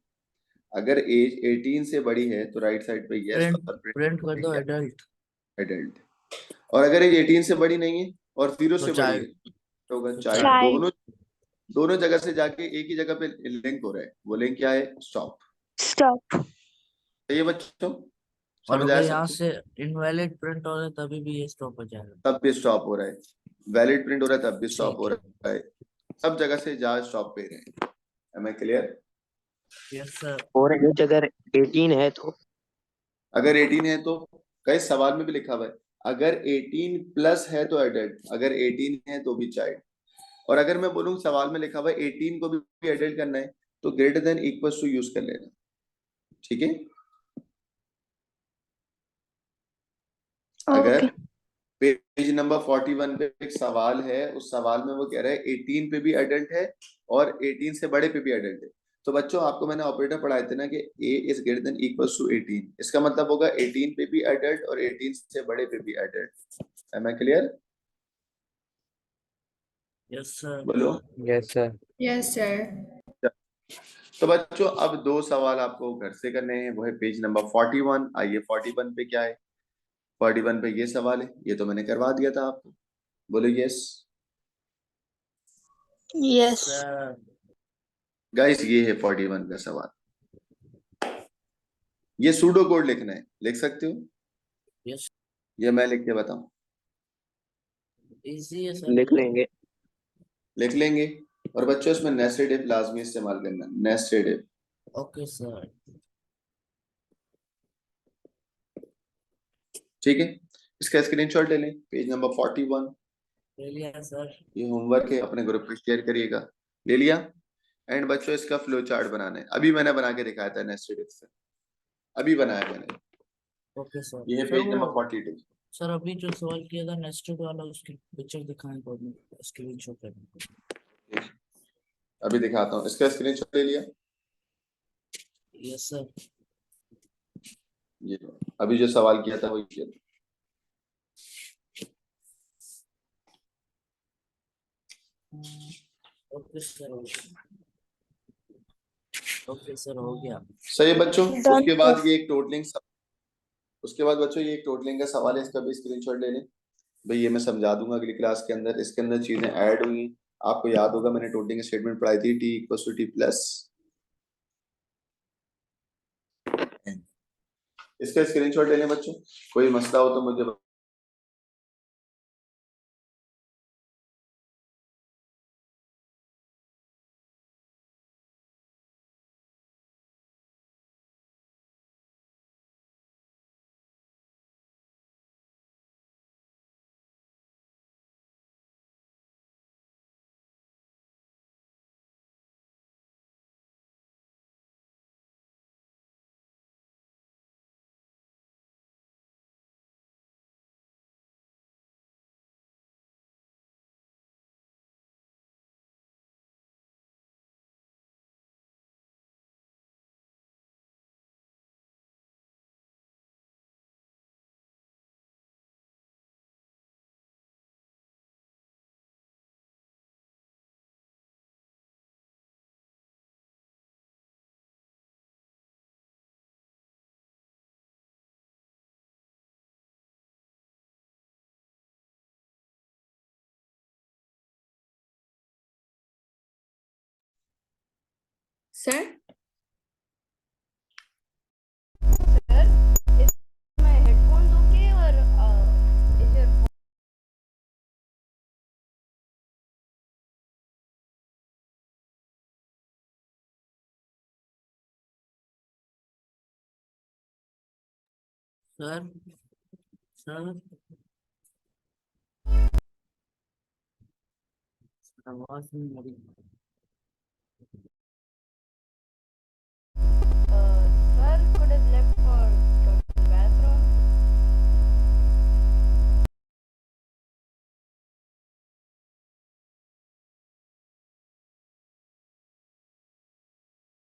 [SPEAKER 1] अगर एज 18 से बड़ी है तो राइट साइड पे यस, और
[SPEAKER 3] प्रिंट कर दो एडल्ट।
[SPEAKER 1] एडल्ट। और अगर एज 18 से बड़ी नहीं है और 0
[SPEAKER 3] तो
[SPEAKER 1] से बड़ी है तो होगा चाइल्ड।
[SPEAKER 7] Child.
[SPEAKER 1] दोनों जगह से जाके एक ही जगह पे लिंक हो रहा है, वो लिंक क्या है, स्टॉप।
[SPEAKER 7] Stop.
[SPEAKER 1] सही है बच्चों?
[SPEAKER 3] और
[SPEAKER 1] समझ
[SPEAKER 3] अगर
[SPEAKER 1] आया
[SPEAKER 3] यहाँ
[SPEAKER 1] सबको?
[SPEAKER 3] से इनवैलिड प्रिंट हो रहा है तभी भी ये स्टॉप हो जाएगा।
[SPEAKER 1] तब भी स्टॉप हो रहा है, वैलिड प्रिंट हो रहा है तब भी स्टॉप हो
[SPEAKER 3] ठीक है।
[SPEAKER 1] रहा है, सब जगह से जहाँ स्टॉप पे रहे। Am I clear?
[SPEAKER 3] Yes sir.
[SPEAKER 5] और एज अगर 18 है तो
[SPEAKER 1] अगर 18 है तो, कई सवाल में भी लिखा हुआ है अगर 18 प्लस है तो एडल्ट, अगर 18 है तो भी चाइल्ड। और अगर मैं बोलूं सवाल में लिखा हुआ है 18 को भी एडल्ट करना है तो greater than equal to use कर लेना। ठीक है? अगर
[SPEAKER 7] Okay.
[SPEAKER 1] पेज नंबर 41 पे एक सवाल है, उस सवाल में वो कह रहा है 18 पे भी एडल्ट है और 18 से बड़े पे भी एडल्ट है। तो बच्चों आपको मैंने ऑपरेटर पढ़ाए थे ना कि a is greater than equal to 18, इसका मतलब होगा 18 पे भी एडल्ट और 18 से बड़े पे भी adult. Am I clear?
[SPEAKER 3] Yes sir.
[SPEAKER 1] बोलो।
[SPEAKER 6] Yes sir.
[SPEAKER 4] yes sir।
[SPEAKER 1] तो बच्चों अब दो सवाल आपको घर से करने हैं, वो है पेज नंबर 41। आइए 41 पे क्या है, 41 पे ये सवाल है, ये तो मैंने करवा दिया था आपको। बोलो यस।
[SPEAKER 7] Yes.
[SPEAKER 3] सर
[SPEAKER 1] गाइस ये है 41 का सवाल। ये सूडो कोड लिखना है, लिख सकते हो?
[SPEAKER 3] यस।
[SPEAKER 1] ये मैं लिख के बताऊं?
[SPEAKER 3] इजी है सर।
[SPEAKER 5] लिख लेंगे।
[SPEAKER 1] लिख लेंगे। और बच्चों इसमें नेस्टेड इफ लाजमी इस्तेमाल करना, नेस्टेड इफ।
[SPEAKER 3] Okay sir.
[SPEAKER 1] ठीक है? इसका स्क्रीनशॉट ले लें, पेज नंबर 41।
[SPEAKER 3] ले लिया सर।
[SPEAKER 1] ये होमवर्क है, अपने ग्रुप पे शेयर करिएगा। ले लिया? एंड बच्चों इसका फ्लो चार्ट बनाना है, अभी मैंने बना के दिखाया था नेस्टेड इफ से, अभी बनाया मैंने।
[SPEAKER 3] Okay sir.
[SPEAKER 1] ये है
[SPEAKER 3] सर
[SPEAKER 1] पेज
[SPEAKER 3] वो
[SPEAKER 1] नंबर 42।
[SPEAKER 3] सर अभी जो सवाल किया था नेस्टेड वाला उसकी पिक्चर दिखाएं तो स्क्रीनशॉट करना।
[SPEAKER 1] अभी दिखाता हूँ, इसका स्क्रीनशॉट ले लिया?
[SPEAKER 3] Yes sir.
[SPEAKER 1] ये लो, अभी जो सवाल किया था वो ये।
[SPEAKER 3] Okay sir. ओके सर हो गया।
[SPEAKER 1] सही है बच्चों?
[SPEAKER 7] Done,
[SPEAKER 1] उसके बाद ये एक टोटलिंग, उसके बाद बच्चों ये एक टोटलिंग का सवाल है, इसका भी स्क्रीनशॉट ले लें। भाई ये मैं समझा दूंगा अगली क्लास के अंदर, इसके अंदर चीजें ऐड हुई। आपको याद होगा मैंने टोटलिंग स्टेटमेंट पढ़ाई थी, T equal to T plus. इसका स्क्रीनशॉट ले लें बच्चों, कोई मसला हो तो मुझे
[SPEAKER 2] Sir?
[SPEAKER 8] Sir, is my headphones okay or is your
[SPEAKER 3] Sir, sir, आवाज नहीं आ रही।